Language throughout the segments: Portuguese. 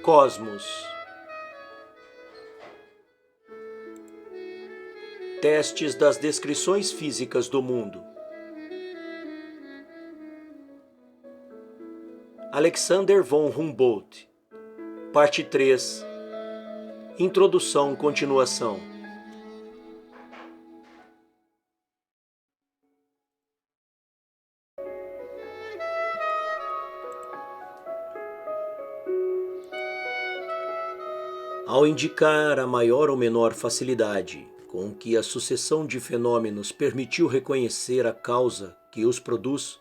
Cosmos. Testes das descrições físicas do mundo. Alexander von Humboldt. Parte 3. Introdução, continuação. Ao indicar a maior ou menor facilidade com que a sucessão de fenômenos permitiu reconhecer a causa que os produz,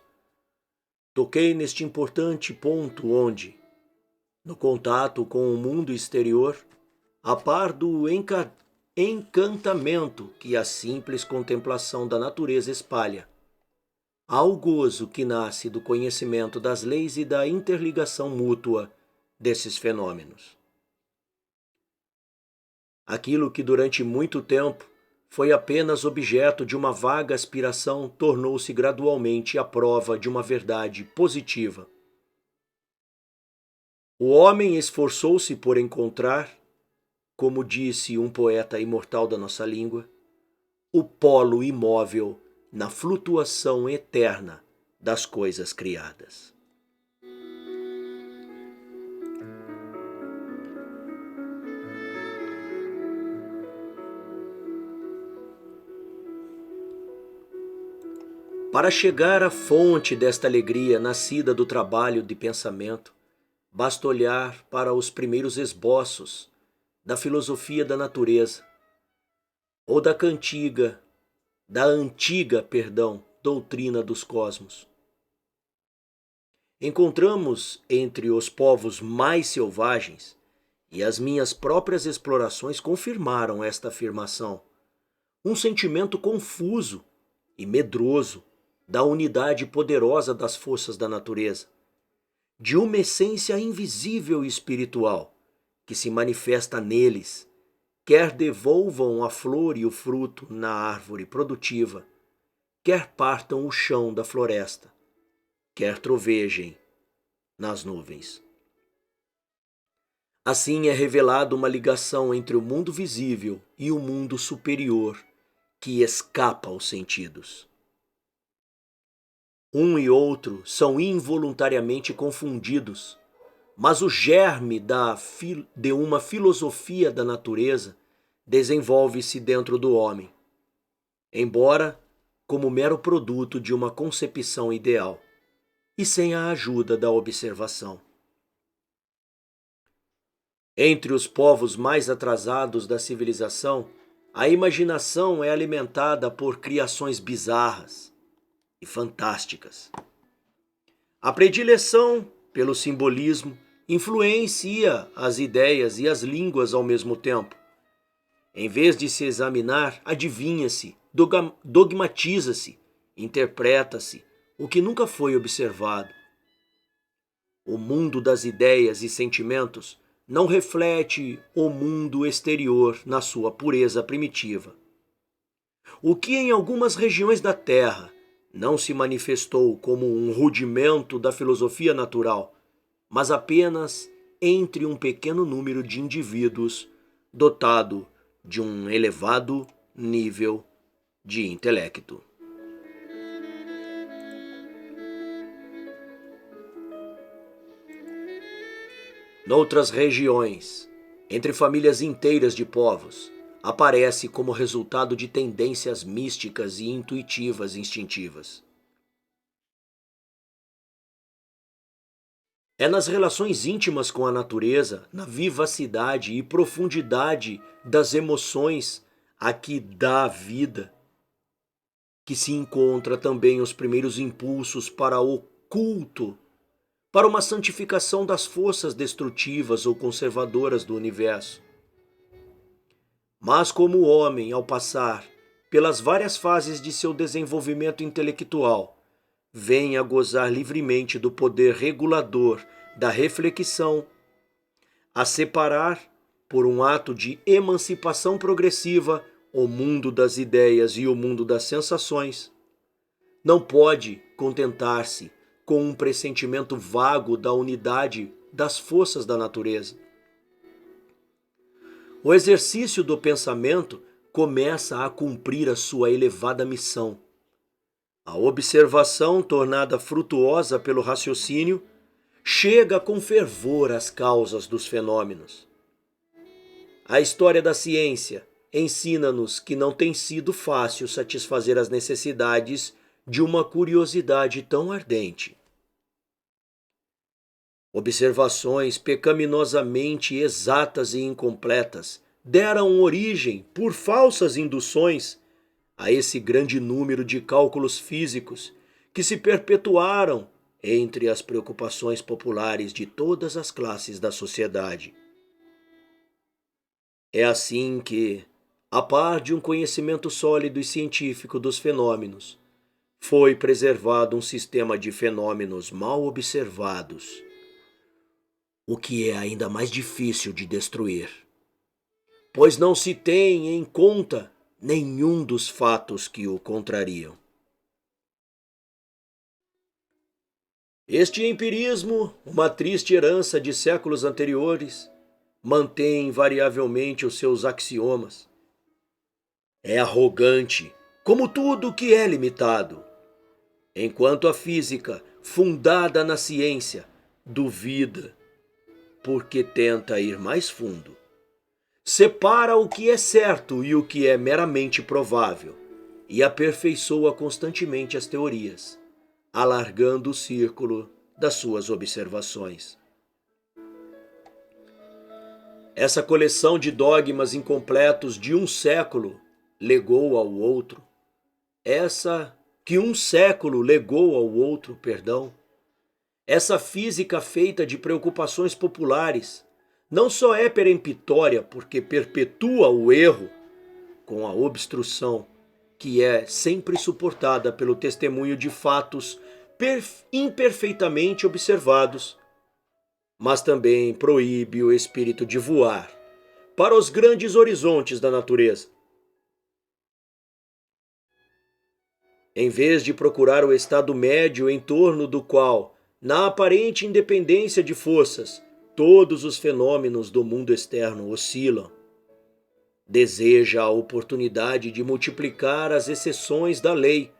toquei neste importante ponto onde, no contato com o mundo exterior, a par do encantamento que a simples contemplação da natureza espalha, há o gozo que nasce do conhecimento das leis e da interligação mútua desses fenômenos. Aquilo que durante muito tempo foi apenas objeto de uma vaga aspiração tornou-se gradualmente a prova de uma verdade positiva. O homem esforçou-se por encontrar, como disse um poeta imortal da nossa língua, o polo imóvel na flutuação eterna das coisas criadas. Para chegar à fonte desta alegria nascida do trabalho de pensamento, basta olhar para os primeiros esboços da filosofia da natureza, ou da antiga, doutrina dos cosmos. Encontramos entre os povos mais selvagens, e as minhas próprias explorações confirmaram esta afirmação, um sentimento confuso e medroso da unidade poderosa das forças da natureza, de uma essência invisível e espiritual que se manifesta neles, quer devolvam a flor e o fruto na árvore produtiva, quer partam o chão da floresta, quer trovejem nas nuvens. Assim é revelada uma ligação entre o mundo visível e o mundo superior que escapa aos sentidos. Um e outro são involuntariamente confundidos, mas o germe de uma filosofia da natureza desenvolve-se dentro do homem, embora como mero produto de uma concepção ideal e sem a ajuda da observação. Entre os povos mais atrasados da civilização, a imaginação é alimentada por criações bizarras e fantásticas. A predileção pelo simbolismo influencia as ideias e as línguas ao mesmo tempo. Em vez de se examinar, adivinha-se, dogmatiza-se, interpreta-se o que nunca foi observado. O mundo das ideias e sentimentos não reflete o mundo exterior na sua pureza primitiva. O que em algumas regiões da Terra não se manifestou como um rudimento da filosofia natural, mas apenas entre um pequeno número de indivíduos dotado de um elevado nível de intelecto. Noutras regiões, entre famílias inteiras de povos, aparece como resultado de tendências místicas e intuitivas instintivas. É nas relações íntimas com a natureza, na vivacidade e profundidade das emoções a que dá vida, que se encontra também os primeiros impulsos para o culto, para uma santificação das forças destrutivas ou conservadoras do universo. Mas como o homem, ao passar pelas várias fases de seu desenvolvimento intelectual, vem a gozar livremente do poder regulador da reflexão, a separar, por um ato de emancipação progressiva, o mundo das ideias e o mundo das sensações, não pode contentar-se com um pressentimento vago da unidade das forças da natureza, o exercício do pensamento começa a cumprir a sua elevada missão. A observação, tornada frutuosa pelo raciocínio, chega com fervor às causas dos fenômenos. A história da ciência ensina-nos que não tem sido fácil satisfazer as necessidades de uma curiosidade tão ardente. Observações pecaminosamente exatas e incompletas deram origem, por falsas induções, a esse grande número de cálculos físicos que se perpetuaram entre as preocupações populares de todas as classes da sociedade. É assim que, a par de um conhecimento sólido e científico dos fenômenos, foi preservado um sistema de fenômenos mal observados, o que é ainda mais difícil de destruir, pois não se tem em conta nenhum dos fatos que o contrariam. Este empirismo, uma triste herança de séculos anteriores, mantém invariavelmente os seus axiomas. É arrogante, como tudo que é limitado, enquanto a física, fundada na ciência, duvida, porque tenta ir mais fundo. Separa o que é certo e o que é meramente provável, e aperfeiçoa constantemente as teorias, alargando o círculo das suas observações. Essa coleção de dogmas incompletos de um século legou ao outro, essa física feita de preocupações populares, não só é peremptória porque perpetua o erro com a obstrução que é sempre suportada pelo testemunho de fatos imperfeitamente observados, mas também proíbe o espírito de voar para os grandes horizontes da natureza. Em vez de procurar o estado médio em torno do qual, na aparente independência de forças, todos os fenômenos do mundo externo oscilam, deseja a oportunidade de multiplicar as exceções da lei,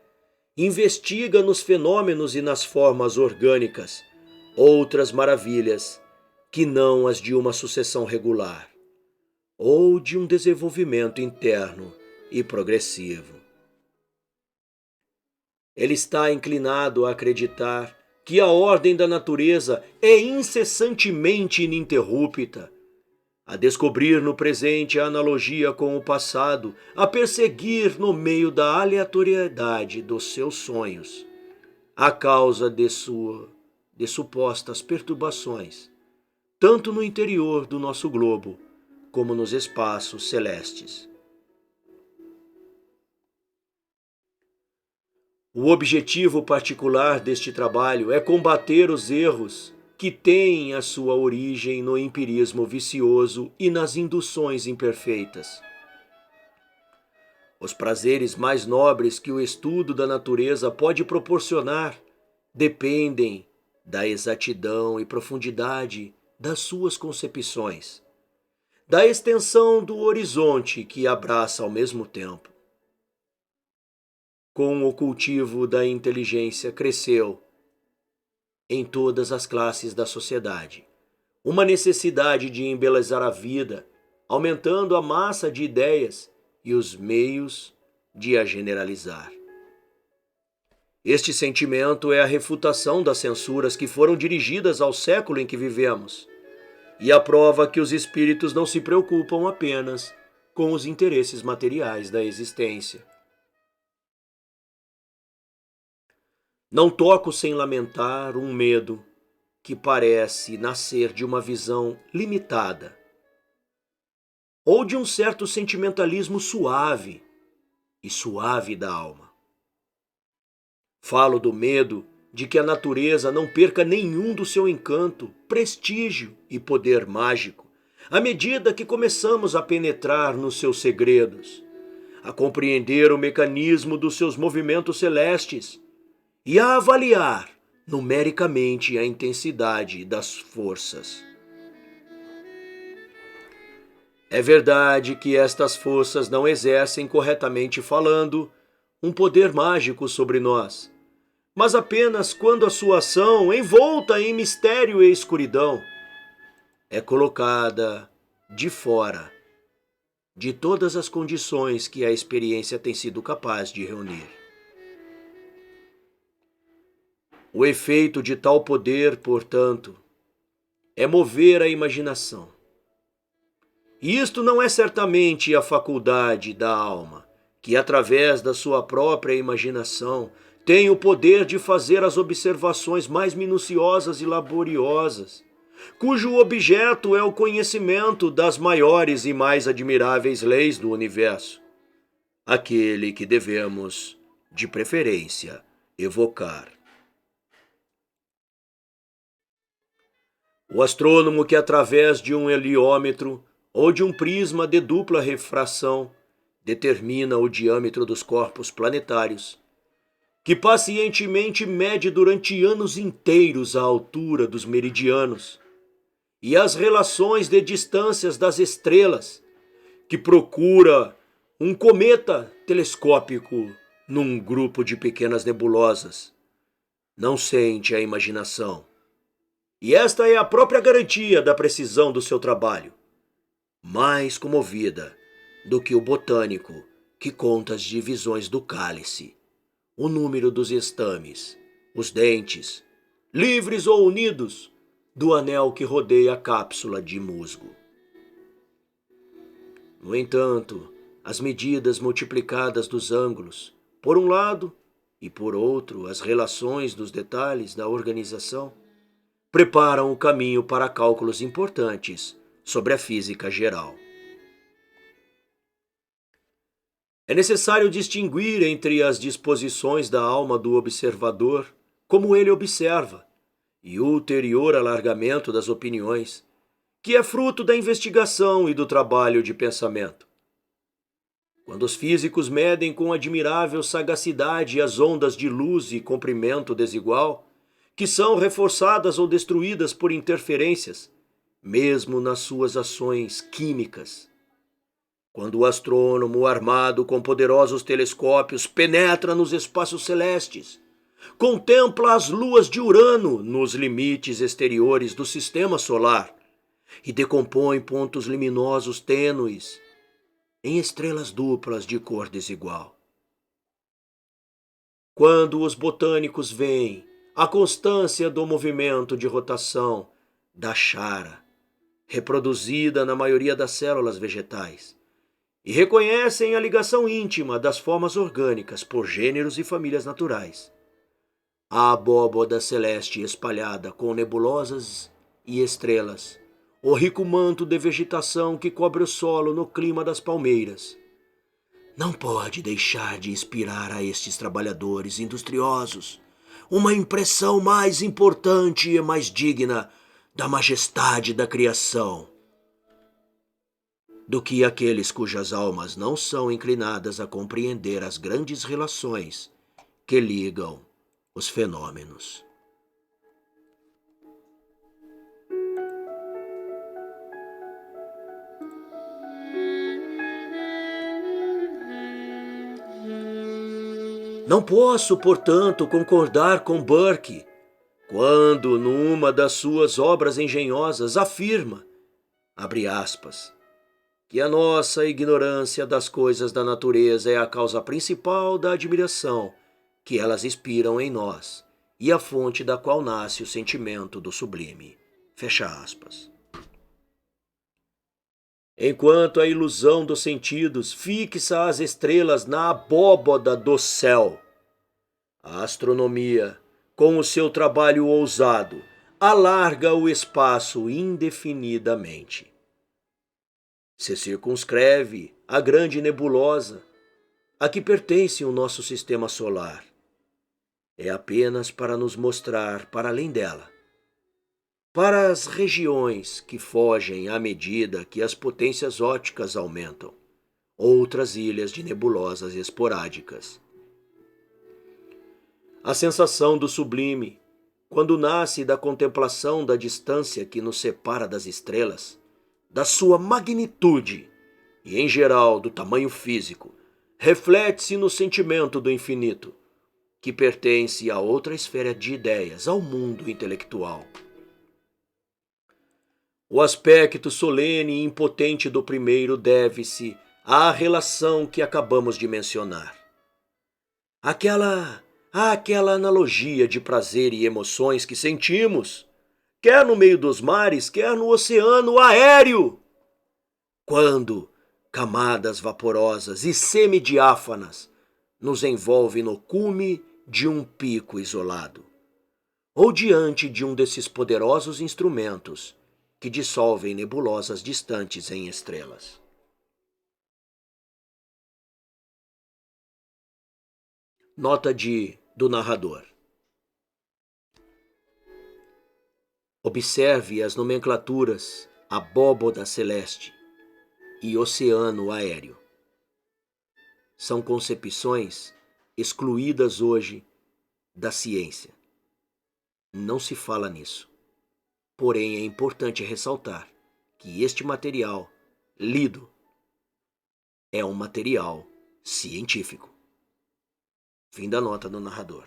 investiga nos fenômenos e nas formas orgânicas outras maravilhas que não as de uma sucessão regular ou de um desenvolvimento interno e progressivo. Ele está inclinado a acreditar que a ordem da natureza é incessantemente ininterrupta, a descobrir no presente a analogia com o passado, a perseguir no meio da aleatoriedade dos seus sonhos a causa de supostas perturbações, tanto no interior do nosso globo como nos espaços celestes. O objetivo particular deste trabalho é combater os erros que têm a sua origem no empirismo vicioso e nas induções imperfeitas. Os prazeres mais nobres que o estudo da natureza pode proporcionar dependem da exatidão e profundidade das suas concepções, da extensão do horizonte que abraça ao mesmo tempo. Com o cultivo da inteligência cresceu, em todas as classes da sociedade, uma necessidade de embelezar a vida, aumentando a massa de ideias e os meios de a generalizar. Este sentimento é a refutação das censuras que foram dirigidas ao século em que vivemos, e a prova que os espíritos não se preocupam apenas com os interesses materiais da existência. Não toco sem lamentar um medo que parece nascer de uma visão limitada ou de um certo sentimentalismo suave da alma. Falo do medo de que a natureza não perca nenhum do seu encanto, prestígio e poder mágico, à medida que começamos a penetrar nos seus segredos, a compreender o mecanismo dos seus movimentos celestes e a avaliar numericamente a intensidade das forças. É verdade que estas forças não exercem, corretamente falando, um poder mágico sobre nós, mas apenas quando a sua ação, envolta em mistério e escuridão, é colocada de fora de todas as condições que a experiência tem sido capaz de reunir. O efeito de tal poder, portanto, é mover a imaginação. E isto não é certamente a faculdade da alma, que através da sua própria imaginação tem o poder de fazer as observações mais minuciosas e laboriosas, cujo objeto é o conhecimento das maiores e mais admiráveis leis do universo, aquele que devemos, de preferência, evocar. O astrônomo que, através de um heliômetro ou de um prisma de dupla refração, determina o diâmetro dos corpos planetários, que pacientemente mede durante anos inteiros a altura dos meridianos e as relações de distâncias das estrelas, que procura um cometa telescópico num grupo de pequenas nebulosas, não sente a imaginação. E esta é a própria garantia da precisão do seu trabalho, mais comovida do que o botânico que conta as divisões do cálice, o número dos estames, os dentes, livres ou unidos, do anel que rodeia a cápsula de musgo. No entanto, as medidas multiplicadas dos ângulos, por um lado, e por outro, as relações dos detalhes da organização, preparam o caminho para cálculos importantes sobre a física geral. É necessário distinguir entre as disposições da alma do observador, como ele observa, e o ulterior alargamento das opiniões, que é fruto da investigação e do trabalho de pensamento. Quando os físicos medem com admirável sagacidade as ondas de luz e comprimento desigual, que são reforçadas ou destruídas por interferências, mesmo nas suas ações químicas. Quando o astrônomo, armado com poderosos telescópios, penetra nos espaços celestes, contempla as luas de Urano nos limites exteriores do sistema solar e decompõe pontos luminosos tênues em estrelas duplas de cor desigual. Quando os botânicos veem a constância do movimento de rotação da chara, reproduzida na maioria das células vegetais, e reconhecem a ligação íntima das formas orgânicas por gêneros e famílias naturais, a abóboda celeste espalhada com nebulosas e estrelas, o rico manto de vegetação que cobre o solo no clima das palmeiras, não pode deixar de inspirar a estes trabalhadores industriosos uma impressão mais importante e mais digna da majestade da criação do que aqueles cujas almas não são inclinadas a compreender as grandes relações que ligam os fenômenos. Não posso, portanto, concordar com Burke quando, numa das suas obras engenhosas, afirma, abre aspas, que a nossa ignorância das coisas da natureza é a causa principal da admiração que elas inspiram em nós e a fonte da qual nasce o sentimento do sublime. Fecha aspas. Enquanto a ilusão dos sentidos fixa as estrelas na abóboda do céu, a astronomia, com o seu trabalho ousado, alarga o espaço indefinidamente. Se circunscreve a grande nebulosa a que pertence o nosso sistema solar. É apenas para nos mostrar para além dela, para as regiões que fogem à medida que as potências ópticas aumentam, outras ilhas de nebulosas esporádicas. A sensação do sublime, quando nasce da contemplação da distância que nos separa das estrelas, da sua magnitude e, em geral, do tamanho físico, reflete-se no sentimento do infinito, que pertence a outra esfera de ideias, ao mundo intelectual. O aspecto solene e impotente do primeiro deve-se à relação que acabamos de mencionar. Aquela analogia de prazer e emoções que sentimos, quer no meio dos mares, quer no oceano aéreo, quando camadas vaporosas e semidiáfanas nos envolvem no cume de um pico isolado, ou diante de um desses poderosos instrumentos que dissolvem nebulosas distantes em estrelas. Nota do narrador. Observe as nomenclaturas abóboda celeste e oceano aéreo. São concepções excluídas hoje da ciência. Não se fala nisso. Porém, é importante ressaltar que este material lido é um material científico. Fim da nota do narrador.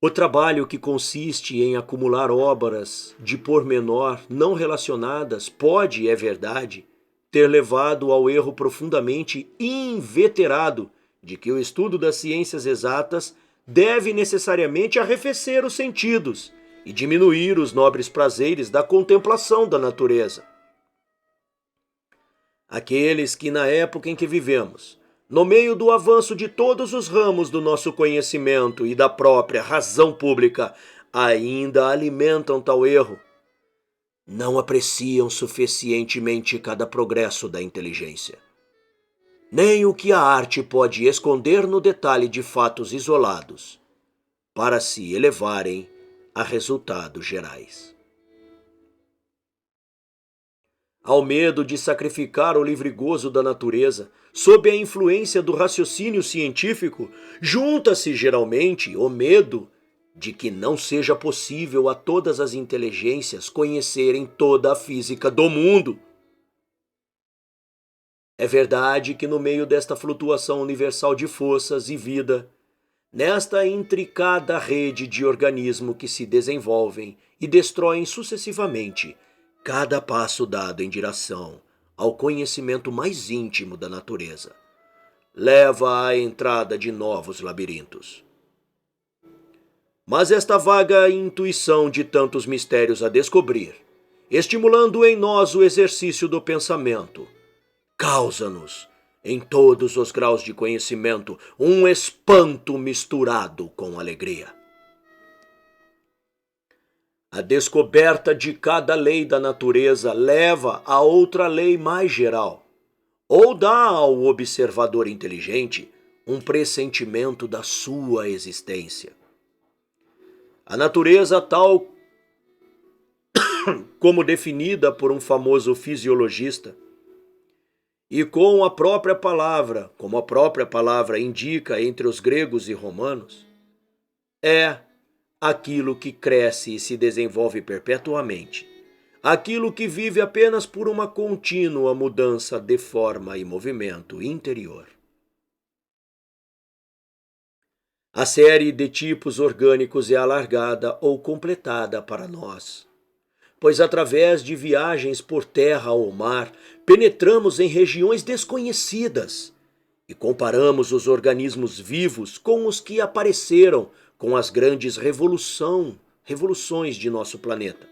O trabalho que consiste em acumular obras de pormenor não relacionadas pode, é verdade, ter levado ao erro profundamente inveterado de que o estudo das ciências exatas deve necessariamente arrefecer os sentidos e diminuir os nobres prazeres da contemplação da natureza. Aqueles que, na época em que vivemos, no meio do avanço de todos os ramos do nosso conhecimento e da própria razão pública, ainda alimentam tal erro, não apreciam suficientemente cada progresso da inteligência, nem o que a arte pode esconder no detalhe de fatos isolados, para se elevarem a resultados gerais. Ao medo de sacrificar o livre gozo da natureza, sob a influência do raciocínio científico, junta-se geralmente o medo de que não seja possível a todas as inteligências conhecerem toda a física do mundo. É verdade que no meio desta flutuação universal de forças e vida, nesta intricada rede de organismos que se desenvolvem e destroem sucessivamente, cada passo dado em direção ao conhecimento mais íntimo da natureza leva à entrada de novos labirintos. Mas esta vaga intuição de tantos mistérios a descobrir, estimulando em nós o exercício do pensamento, causa-nos, em todos os graus de conhecimento, um espanto misturado com alegria. A descoberta de cada lei da natureza leva a outra lei mais geral, ou dá ao observador inteligente um pressentimento da sua existência. A natureza, tal como definida por um famoso fisiologista, e com a própria palavra, como a própria palavra indica entre os gregos e romanos, é aquilo que cresce e se desenvolve perpetuamente, aquilo que vive apenas por uma contínua mudança de forma e movimento interior. A série de tipos orgânicos é alargada ou completada para nós, pois através de viagens por terra ou mar, penetramos em regiões desconhecidas e comparamos os organismos vivos com os que apareceram com as grandes revoluções de nosso planeta.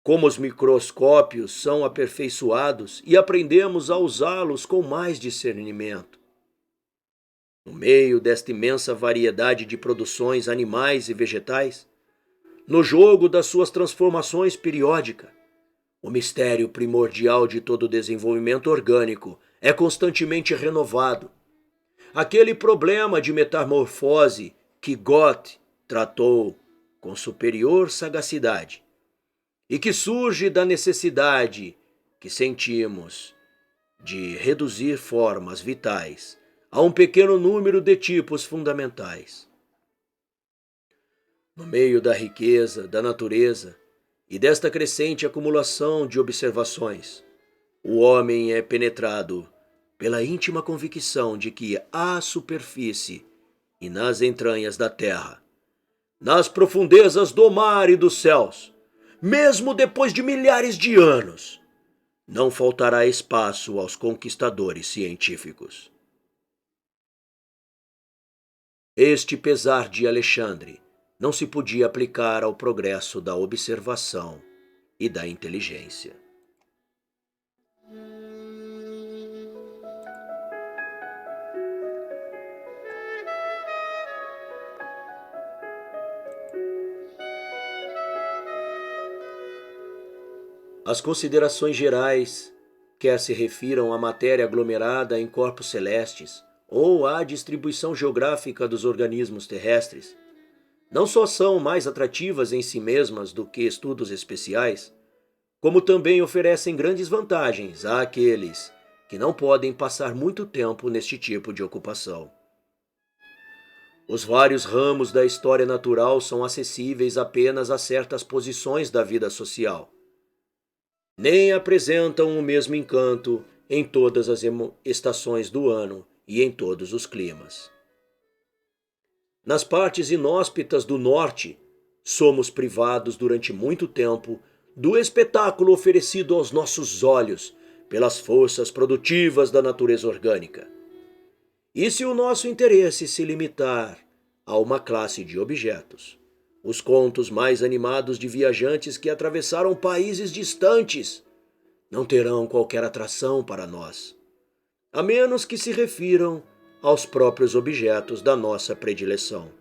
Como os microscópios são aperfeiçoados e aprendemos a usá-los com mais discernimento. No meio desta imensa variedade de produções animais e vegetais, no jogo das suas transformações periódicas, o mistério primordial de todo desenvolvimento orgânico é constantemente renovado. Aquele problema de metamorfose que Goethe tratou com superior sagacidade e que surge da necessidade que sentimos de reduzir formas vitais a um pequeno número de tipos fundamentais. No meio da riqueza, da natureza e desta crescente acumulação de observações, o homem é penetrado pela íntima convicção de que à superfície e nas entranhas da terra, nas profundezas do mar e dos céus, mesmo depois de milhares de anos, não faltará espaço aos conquistadores científicos. Este pesar de Alexandre não se podia aplicar ao progresso da observação e da inteligência. As considerações gerais, quer se refiram à matéria aglomerada em corpos celestes ou à distribuição geográfica dos organismos terrestres, não só são mais atrativas em si mesmas do que estudos especiais, como também oferecem grandes vantagens àqueles que não podem passar muito tempo neste tipo de ocupação. Os vários ramos da história natural são acessíveis apenas a certas posições da vida social. Nem apresentam o mesmo encanto em todas as estações do ano e em todos os climas. Nas partes inóspitas do norte, somos privados durante muito tempo do espetáculo oferecido aos nossos olhos pelas forças produtivas da natureza orgânica. E se o nosso interesse se limitar a uma classe de objetos, os contos mais animados de viajantes que atravessaram países distantes não terão qualquer atração para nós, a menos que se refiram aos próprios objetos da nossa predileção.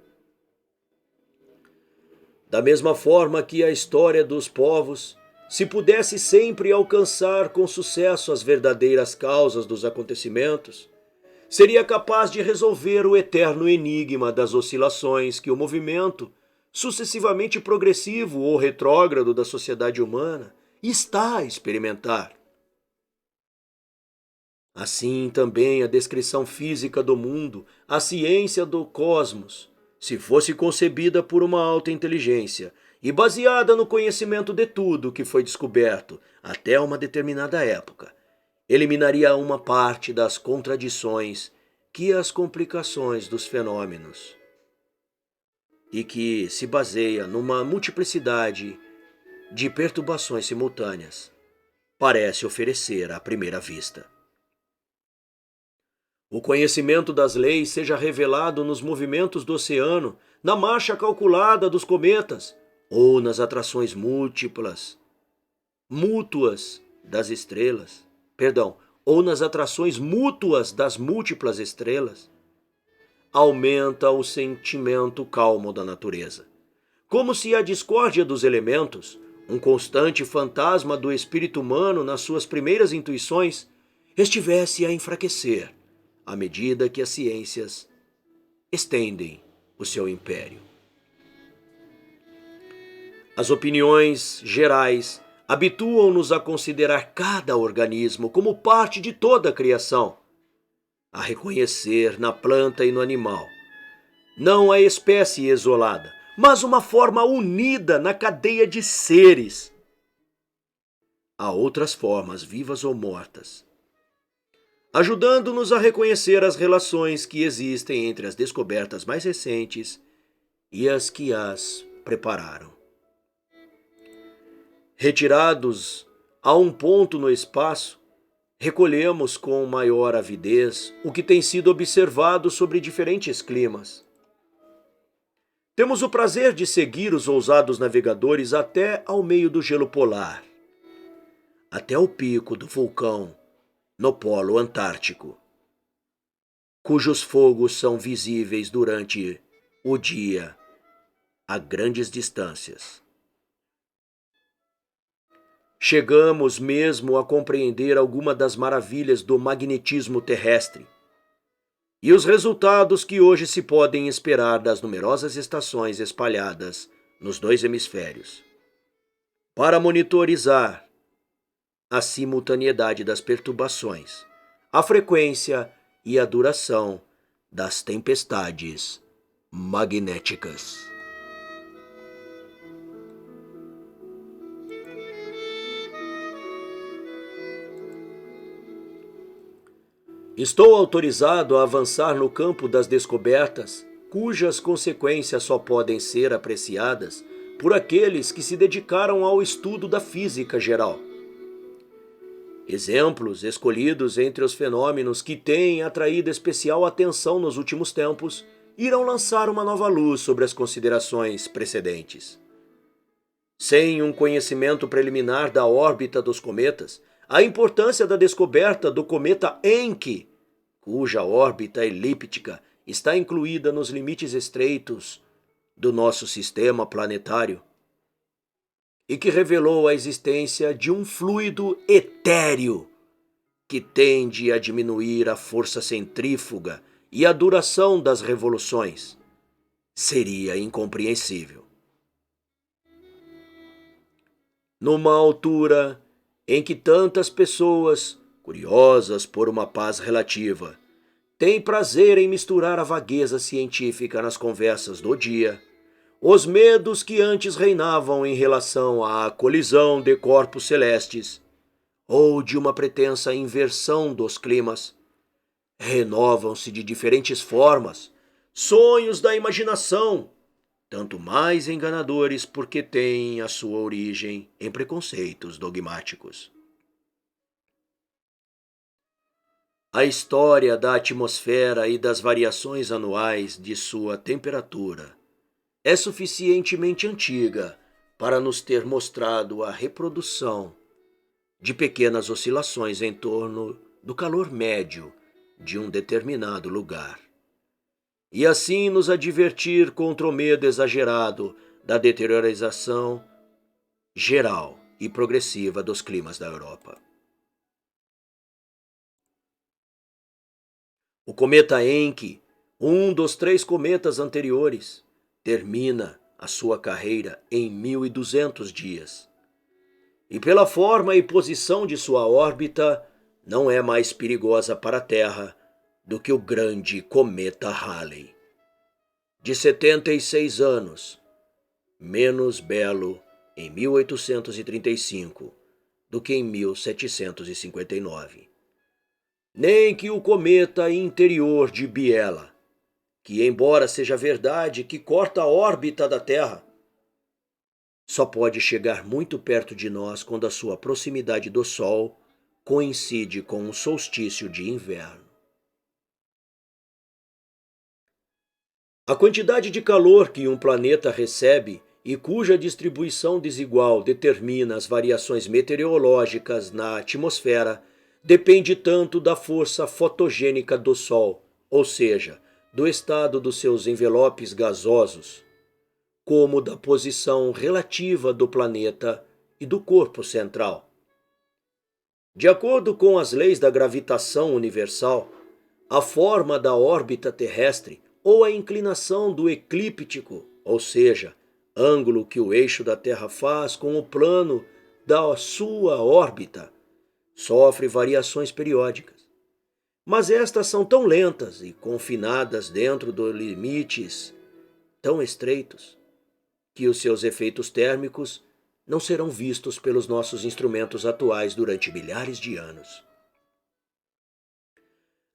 Da mesma forma que a história dos povos, se pudesse sempre alcançar com sucesso as verdadeiras causas dos acontecimentos, seria capaz de resolver o eterno enigma das oscilações que o movimento, sucessivamente progressivo ou retrógrado da sociedade humana, está a experimentar. Assim também a descrição física do mundo, a ciência do cosmos, se fosse concebida por uma alta inteligência e baseada no conhecimento de tudo que foi descoberto até uma determinada época, eliminaria uma parte das contradições que as complicações dos fenômenos e que se baseia numa multiplicidade de perturbações simultâneas parece oferecer à primeira vista. O conhecimento das leis seja revelado nos movimentos do oceano, na marcha calculada dos cometas ou nas atrações mútuas das estrelas, ou nas atrações mútuas das múltiplas estrelas, aumenta o sentimento calmo da natureza, como se a discórdia dos elementos, um constante fantasma do espírito humano nas suas primeiras intuições, estivesse a enfraquecer à medida que as ciências estendem o seu império. As opiniões gerais habituam-nos a considerar cada organismo como parte de toda a criação, a reconhecer na planta e no animal, não a espécie isolada, mas uma forma unida na cadeia de seres. Há outras formas, vivas ou mortas, ajudando-nos a reconhecer as relações que existem entre as descobertas mais recentes e as que as prepararam. Retirados a um ponto no espaço, recolhemos com maior avidez o que tem sido observado sobre diferentes climas. Temos o prazer de seguir os ousados navegadores até ao meio do gelo polar, até o pico do vulcão no Polo Antártico, cujos fogos são visíveis durante o dia a grandes distâncias. Chegamos mesmo a compreender alguma das maravilhas do magnetismo terrestre e os resultados que hoje se podem esperar das numerosas estações espalhadas nos dois hemisférios, para monitorizar a simultaneidade das perturbações, a frequência e a duração das tempestades magnéticas. Estou autorizado a avançar no campo das descobertas, cujas consequências só podem ser apreciadas por aqueles que se dedicaram ao estudo da física geral. Exemplos escolhidos entre os fenômenos que têm atraído especial atenção nos últimos tempos irão lançar uma nova luz sobre as considerações precedentes. Sem um conhecimento preliminar da órbita dos cometas, a importância da descoberta do cometa Encke, cuja órbita elíptica está incluída nos limites estreitos do nosso sistema planetário, e que revelou a existência de um fluido etéreo que tende a diminuir a força centrífuga e a duração das revoluções, seria incompreensível. Numa altura em que tantas pessoas, curiosas por uma paz relativa, têm prazer em misturar a vagueza científica nas conversas do dia, os medos que antes reinavam em relação à colisão de corpos celestes ou de uma pretensa inversão dos climas renovam-se de diferentes formas, sonhos da imaginação, tanto mais enganadores porque têm a sua origem em preconceitos dogmáticos. A história da atmosfera e das variações anuais de sua temperatura é suficientemente antiga para nos ter mostrado a reprodução de pequenas oscilações em torno do calor médio de um determinado lugar, e assim nos advertir contra o medo exagerado da deteriorização geral e progressiva dos climas da Europa. O cometa Encke, um dos 3 cometas anteriores, termina a sua carreira em 1.200 dias. E pela forma e posição de sua órbita, não é mais perigosa para a Terra do que o grande cometa Halley, de 76 anos, menos belo em 1835 do que em 1759. Nem que o cometa interior de Biela, que, embora seja verdade que corta a órbita da Terra, só pode chegar muito perto de nós quando a sua proximidade do Sol coincide com um solstício de inverno. A quantidade de calor que um planeta recebe e cuja distribuição desigual determina as variações meteorológicas na atmosfera depende tanto da força fotogênica do Sol, ou seja, do estado dos seus envelopes gasosos, como da posição relativa do planeta e do corpo central. De acordo com as leis da gravitação universal, a forma da órbita terrestre ou a inclinação do eclíptico, ou seja, ângulo que o eixo da Terra faz com o plano da sua órbita, sofre variações periódicas. Mas estas são tão lentas e confinadas dentro de limites tão estreitos que os seus efeitos térmicos não serão vistos pelos nossos instrumentos atuais durante milhares de anos.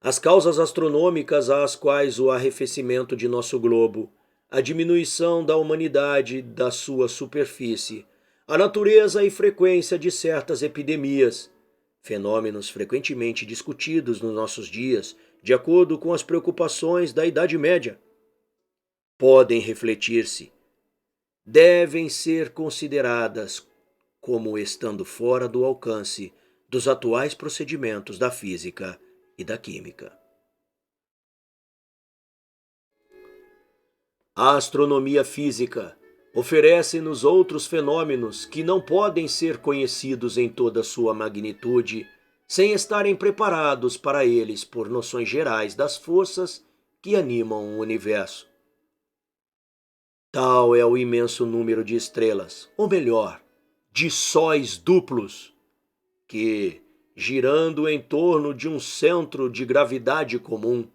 As causas astronômicas às quais o arrefecimento de nosso globo, a diminuição da humanidade da sua superfície, a natureza e frequência de certas epidemias, fenômenos frequentemente discutidos nos nossos dias, de acordo com as preocupações da Idade Média, podem refletir-se, devem ser consideradas como estando fora do alcance dos atuais procedimentos da física e da química. A astronomia física oferece-nos outros fenômenos que não podem ser conhecidos em toda sua magnitude sem estarem preparados para eles por noções gerais das forças que animam o universo. Tal é o imenso número de estrelas, ou melhor, de sóis duplos, que, girando em torno de um centro de gravidade comum,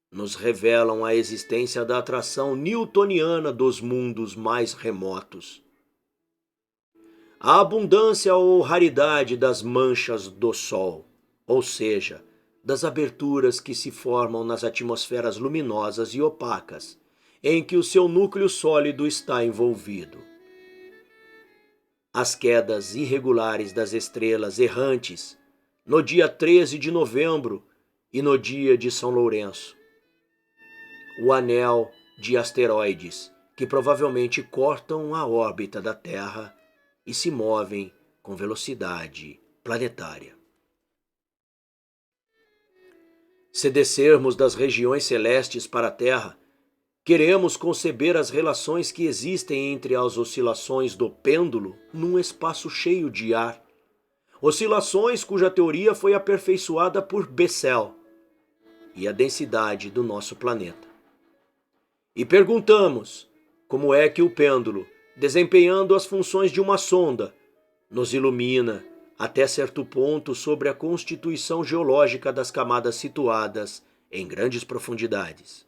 nos revelam a existência da atração newtoniana dos mundos mais remotos. A abundância ou raridade das manchas do Sol, ou seja, das aberturas que se formam nas atmosferas luminosas e opacas, em que o seu núcleo sólido está envolvido. As quedas irregulares das estrelas errantes, no dia 13 de novembro e no dia de São Lourenço. O anel de asteroides, que provavelmente cortam a órbita da Terra e se movem com velocidade planetária. Se descermos das regiões celestes para a Terra, queremos conceber as relações que existem entre as oscilações do pêndulo num espaço cheio de ar. Oscilações cuja teoria foi aperfeiçoada por Bessel e a densidade do nosso planeta. E perguntamos como é que o pêndulo, desempenhando as funções de uma sonda, nos ilumina até certo ponto sobre a constituição geológica das camadas situadas em grandes profundidades.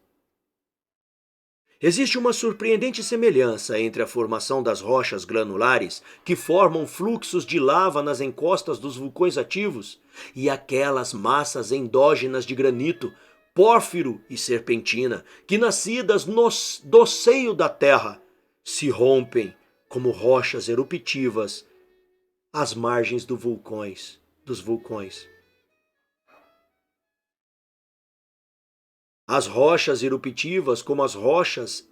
Existe uma surpreendente semelhança entre a formação das rochas granulares, que formam fluxos de lava nas encostas dos vulcões ativos, e aquelas massas endógenas de granito, pórfiro e serpentina, que nascidas do seio da Terra, se rompem como rochas eruptivas às margens dos vulcões. As rochas eruptivas, como as rochas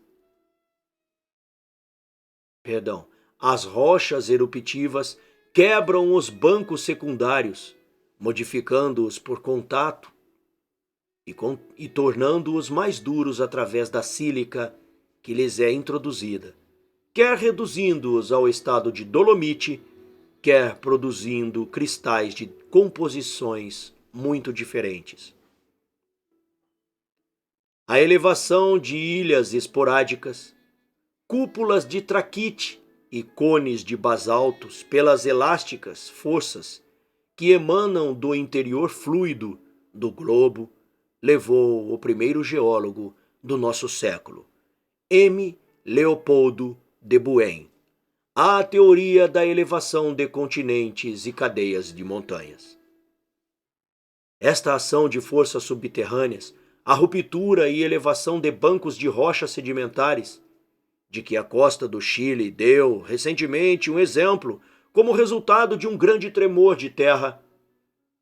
eruptivas quebram os bancos secundários, modificando-os por contato e tornando-os mais duros através da sílica que lhes é introduzida, quer reduzindo-os ao estado de dolomite, quer produzindo cristais de composições muito diferentes. A elevação de ilhas esporádicas, cúpulas de traquite e cones de basaltos pelas elásticas forças que emanam do interior fluido do globo, levou o primeiro geólogo do nosso século, M. Leopoldo de Buin, à teoria da elevação de continentes e cadeias de montanhas. Esta ação de forças subterrâneas, a ruptura e elevação de bancos de rochas sedimentares, de que a costa do Chile deu recentemente um exemplo como resultado de um grande tremor de terra,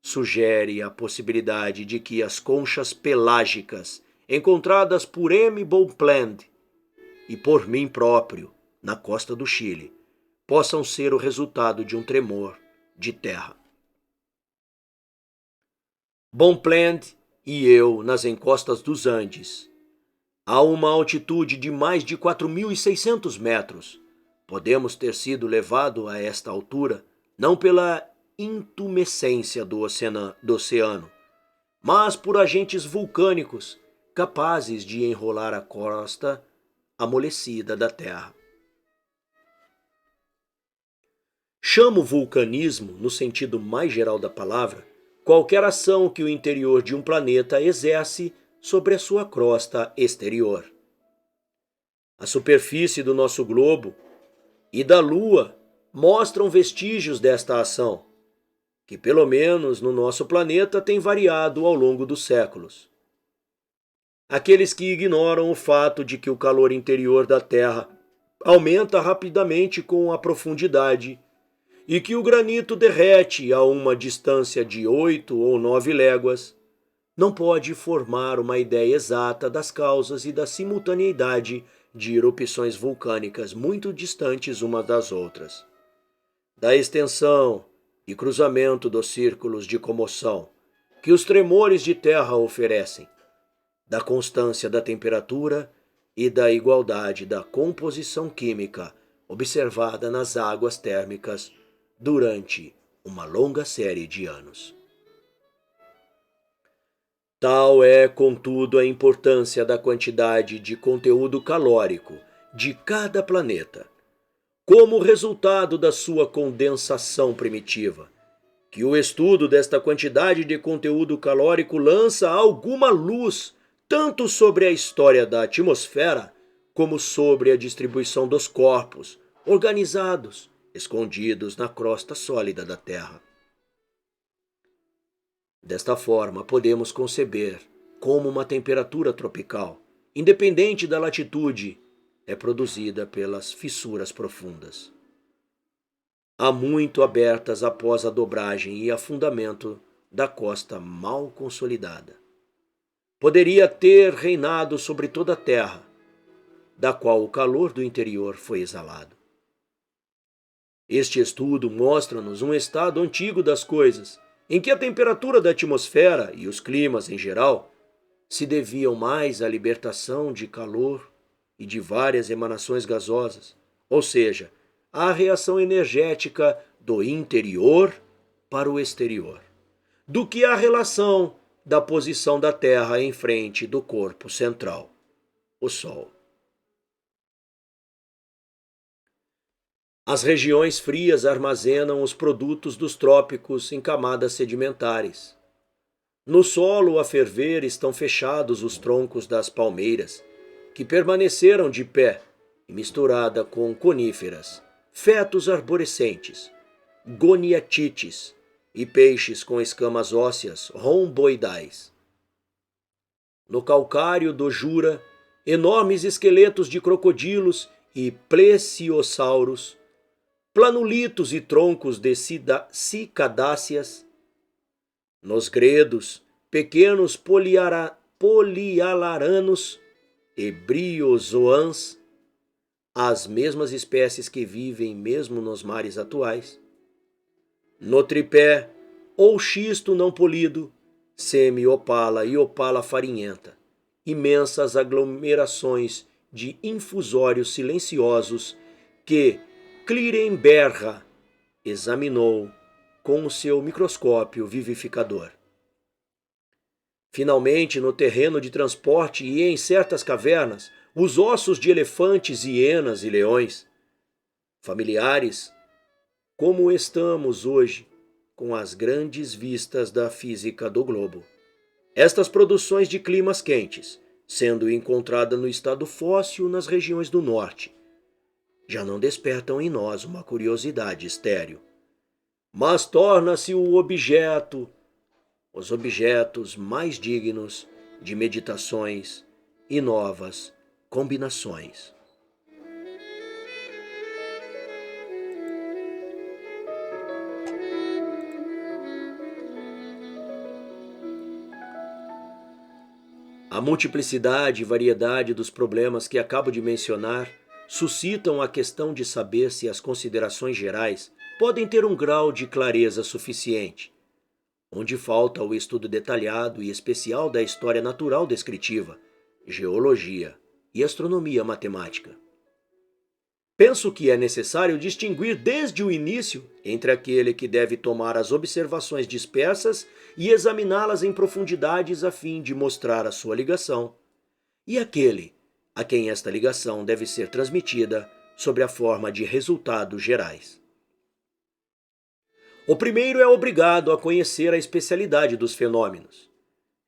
sugere a possibilidade de que as conchas pelágicas encontradas por M. Bonpland e por mim próprio na costa do Chile possam ser o resultado de um tremor de terra. Bonpland e eu nas encostas dos Andes, a uma altitude de mais de 4.600 metros, podemos ter sido levados a esta altura não pela intumescência do oceano, mas por agentes vulcânicos capazes de enrolar a crosta amolecida da Terra. Chamo vulcanismo, no sentido mais geral da palavra, qualquer ação que o interior de um planeta exerce sobre a sua crosta exterior. A superfície do nosso globo e da Lua mostram vestígios desta ação, que pelo menos no nosso planeta tem variado ao longo dos séculos. Aqueles que ignoram o fato de que o calor interior da Terra aumenta rapidamente com a profundidade e que o granito derrete a uma distância de 8 ou 9 léguas, não pode formar uma ideia exata das causas e da simultaneidade de erupções vulcânicas muito distantes umas das outras, da extensão e cruzamento dos círculos de comoção que os tremores de terra oferecem, da constância da temperatura e da igualdade da composição química observada nas águas térmicas durante uma longa série de anos. Tal é, contudo, a importância da quantidade de conteúdo calórico de cada planeta, como resultado da sua condensação primitiva, que o estudo desta quantidade de conteúdo calórico lança alguma luz tanto sobre a história da atmosfera como sobre a distribuição dos corpos organizados, escondidos na crosta sólida da Terra. Desta forma, podemos conceber como uma temperatura tropical, independente da latitude, é produzida pelas fissuras profundas, há muito abertas após a dobragem e afundamento da costa mal consolidada. Poderia ter reinado sobre toda a terra, da qual o calor do interior foi exalado. Este estudo mostra-nos um estado antigo das coisas, em que a temperatura da atmosfera e os climas em geral se deviam mais à libertação de calor e de várias emanações gasosas, ou seja, à reação energética do interior para o exterior, do que à relação da posição da Terra em frente do corpo central, o Sol. As regiões frias armazenam os produtos dos trópicos em camadas sedimentares. No solo a ferver estão fechados os troncos das palmeiras, que permaneceram de pé, e misturada com coníferas, fetos arborescentes, goniatites e peixes com escamas ósseas romboidais. No calcário do Jura, enormes esqueletos de crocodilos e plesiosauros, planulitos e troncos de cicadáceas. Nos gredos, pequenos polialaranos e briozoãs, as mesmas espécies que vivem mesmo nos mares atuais. No tripé, ou xisto não polido, semi-opala e opala farinhenta, imensas aglomerações de infusórios silenciosos que Clirenberg examinou com o seu microscópio vivificador. Finalmente, no terreno de transporte e em certas cavernas, os ossos de elefantes, hienas e leões, familiares como estamos hoje com as grandes vistas da física do globo. Estas produções de climas quentes, sendo encontradas no estado fóssil nas regiões do norte, já não despertam em nós uma curiosidade estéril, mas torna-se os objetos mais dignos de meditações e novas combinações. A multiplicidade e variedade dos problemas que acabo de mencionar suscitam a questão de saber se as considerações gerais podem ter um grau de clareza suficiente, onde falta o estudo detalhado e especial da história natural descritiva, geologia e astronomia matemática. Penso que é necessário distinguir desde o início entre aquele que deve tomar as observações dispersas e examiná-las em profundidades a fim de mostrar a sua ligação, e aquele a quem esta ligação deve ser transmitida sob a forma de resultados gerais. O primeiro é obrigado a conhecer a especialidade dos fenômenos.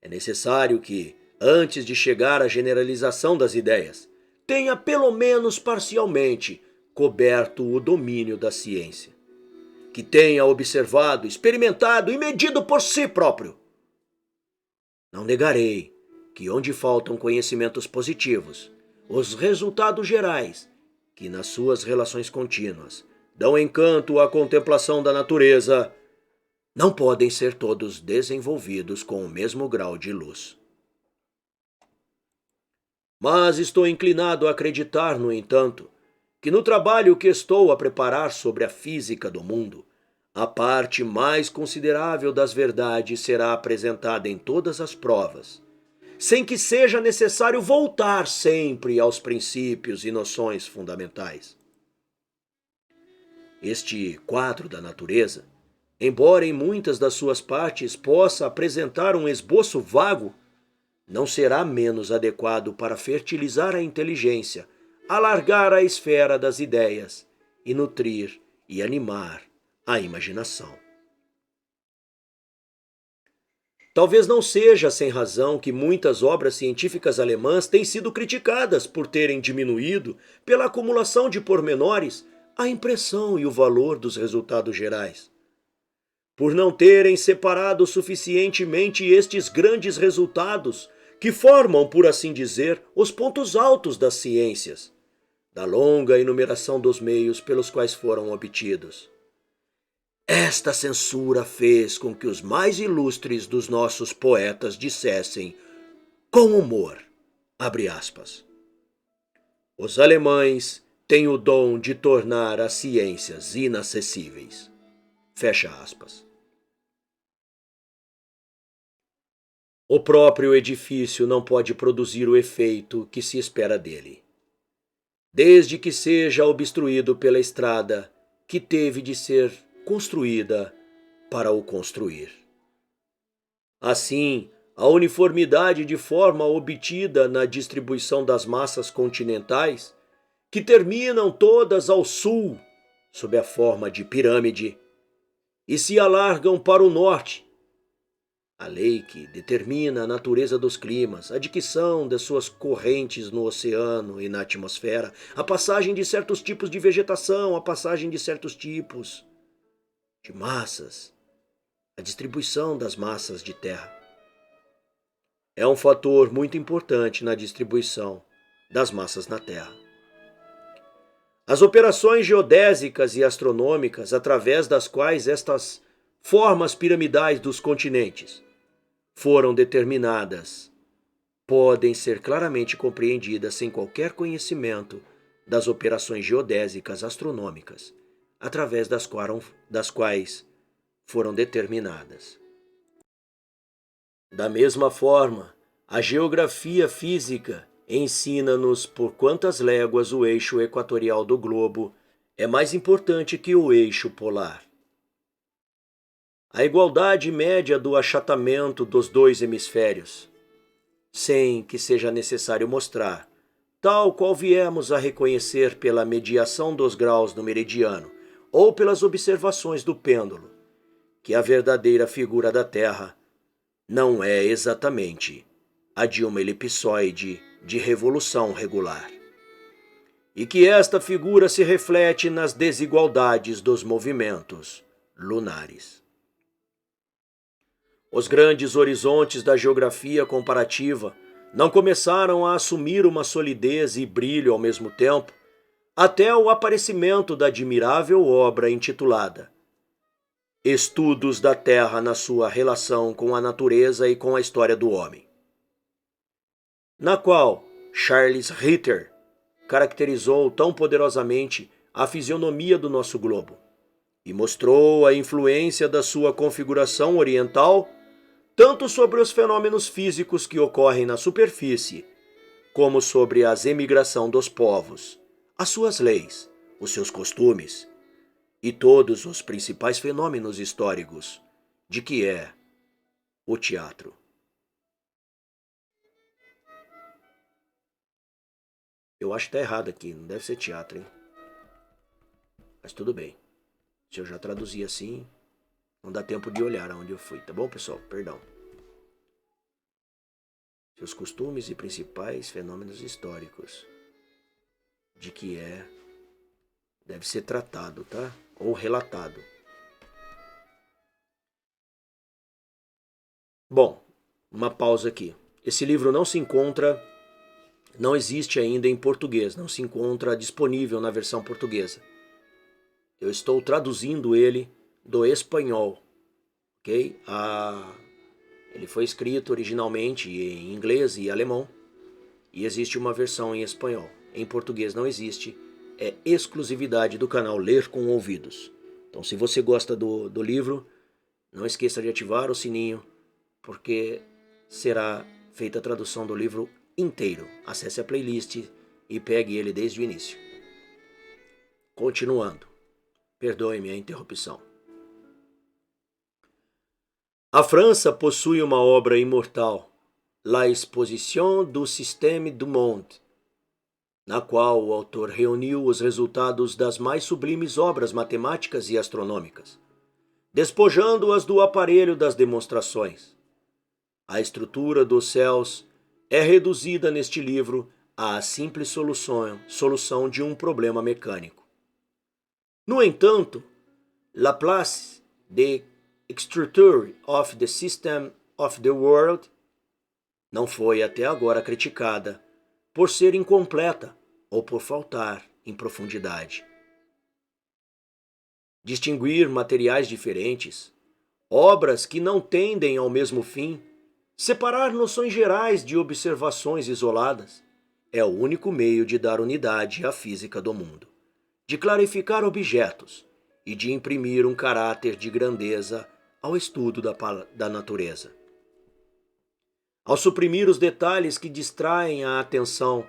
É necessário que, antes de chegar à generalização das ideias, tenha pelo menos parcialmente coberto o domínio da ciência, que tenha observado, experimentado e medido por si próprio. Não negarei que onde faltam conhecimentos positivos, os resultados gerais, que nas suas relações contínuas dão encanto à contemplação da natureza, não podem ser todos desenvolvidos com o mesmo grau de luz. Mas estou inclinado a acreditar, no entanto, que no trabalho que estou a preparar sobre a física do mundo, a parte mais considerável das verdades será apresentada em todas as provas, sem que seja necessário voltar sempre aos princípios e noções fundamentais. Este quadro da natureza, embora em muitas das suas partes possa apresentar um esboço vago, não será menos adequado para fertilizar a inteligência, alargar a esfera das ideias e nutrir e animar a imaginação. Talvez não seja sem razão que muitas obras científicas alemãs têm sido criticadas por terem diminuído, pela acumulação de pormenores, a impressão e o valor dos resultados gerais. por não terem separado suficientemente estes grandes resultados que formam, por assim dizer, os pontos altos das ciências, da longa enumeração dos meios pelos quais foram obtidos. Esta censura fez com que os mais ilustres dos nossos poetas dissessem, com humor, abre aspas, os alemães têm o dom de tornar as ciências inacessíveis. Fecha aspas. O próprio edifício não pode produzir o efeito que se espera dele, desde que seja obstruído pela estrada que teve de ser construída para o construir. Assim, a uniformidade de forma obtida na distribuição das massas continentais, que terminam todas ao sul, sob a forma de pirâmide, e se alargam para o norte, a lei que determina a natureza dos climas, a dicção de suas correntes no oceano e na atmosfera, a passagem de certos tipos de vegetação, a passagem de certos tipos de massas, a distribuição das massas de terra. É um fator muito importante na distribuição das massas na Terra. As operações geodésicas e astronômicas, através das quais estas formas piramidais dos continentes foram determinadas, podem ser claramente compreendidas sem qualquer conhecimento das operações geodésicas astronômicas, através das quais foram determinadas. Da mesma forma, a geografia física ensina-nos por quantas léguas o eixo equatorial do globo é mais importante que o eixo polar. A igualdade média do achatamento dos dois hemisférios, sem que seja necessário mostrar, tal qual viemos a reconhecer pela mediação dos graus no meridiano ou pelas observações do pêndulo, que a verdadeira figura da Terra não é exatamente a de uma elipsoide de revolução regular, e que esta figura se reflete nas desigualdades dos movimentos lunares. Os grandes horizontes da geografia comparativa não começaram a assumir uma solidez e brilho ao mesmo tempo, até o aparecimento da admirável obra intitulada Estudos da Terra na sua relação com a natureza e com a história do homem, na qual Charles Ritter caracterizou tão poderosamente a fisionomia do nosso globo e mostrou a influência da sua configuração oriental tanto sobre os fenômenos físicos que ocorrem na superfície, como sobre a emigração dos povos, as suas leis, os seus costumes e todos os principais fenômenos históricos de que é o teatro. Eu acho que tá errado aqui, não deve ser teatro, hein? Mas tudo bem. Se eu já traduzi assim, não dá tempo de olhar aonde eu fui, tá bom, pessoal? Perdão. Seus costumes e principais fenômenos históricos de que deve ser tratado, tá? Ou relatado. Bom, uma pausa aqui. Esse livro não existe ainda em português, não se encontra disponível na versão portuguesa. Eu estou traduzindo ele do espanhol, ok? Ele foi escrito originalmente em inglês e alemão e existe uma versão em espanhol. Em português não existe, é exclusividade do canal Ler com Ouvidos. Então, se você gosta do livro, não esqueça de ativar o sininho, porque será feita a tradução do livro inteiro. Acesse a playlist e pegue ele desde o início. Continuando. Perdoe-me a interrupção. A França possui uma obra imortal, La Exposition du Système du Monde, na qual o autor reuniu os resultados das mais sublimes obras matemáticas e astronômicas, despojando-as do aparelho das demonstrações. A estrutura dos céus é reduzida neste livro à simples solução de um problema mecânico. No entanto, Laplace de Structure of the System of the World não foi até agora criticada por ser incompleta ou por faltar em profundidade. Distinguir materiais diferentes, obras que não tendem ao mesmo fim, separar noções gerais de observações isoladas, é o único meio de dar unidade à física do mundo, de clarificar objetos e de imprimir um caráter de grandeza ao estudo da natureza. Ao suprimir os detalhes que distraem a atenção,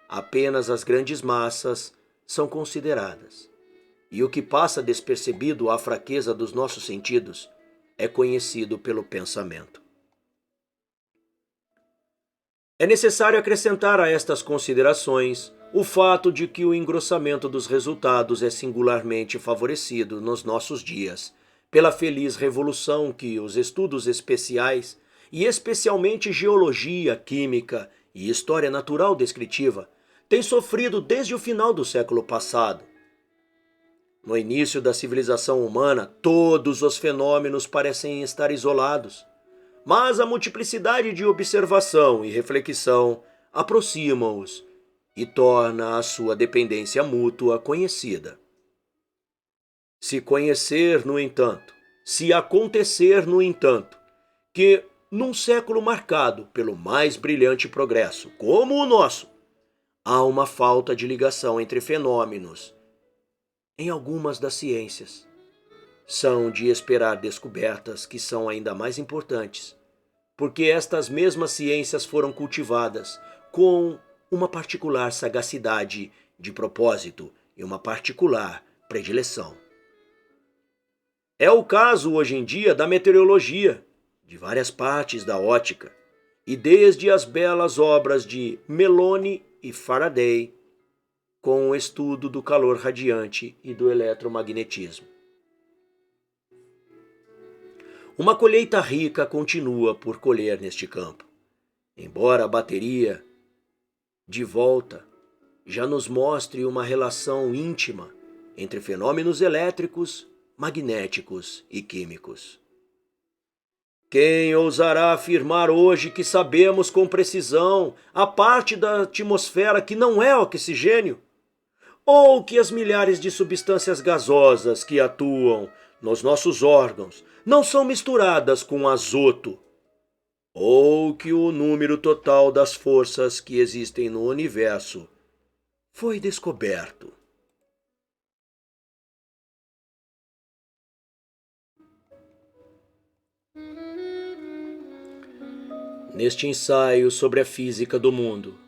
apenas as grandes massas são consideradas. E o que passa despercebido à fraqueza dos nossos sentidos é conhecido pelo pensamento. É necessário acrescentar a estas considerações o fato de que o engrossamento dos resultados é singularmente favorecido nos nossos dias pela feliz revolução que os estudos especiais, e especialmente geologia, química e história natural descritiva, têm sofrido desde o final do século passado. No início da civilização humana, todos os fenômenos parecem estar isolados, mas a multiplicidade de observação e reflexão aproxima-os e torna a sua dependência mútua conhecida. Se acontecer, no entanto, que num século marcado pelo mais brilhante progresso, como o nosso, há uma falta de ligação entre fenômenos em algumas das ciências, são de esperar descobertas que são ainda mais importantes, porque estas mesmas ciências foram cultivadas com uma particular sagacidade de propósito e uma particular predileção. É o caso hoje em dia da meteorologia, de várias partes da ótica, e desde as belas obras de Melloni e Faraday, com o estudo do calor radiante e do eletromagnetismo. Uma colheita rica continua por colher neste campo, embora a bateria de volta já nos mostre uma relação íntima entre fenômenos elétricos, magnéticos e químicos. Quem ousará afirmar hoje que sabemos com precisão a parte da atmosfera que não é oxigênio? Ou que as milhares de substâncias gasosas que atuam nos nossos órgãos não são misturadas com azoto? Ou que o número total das forças que existem no universo foi descoberto? Neste ensaio sobre a física do mundo,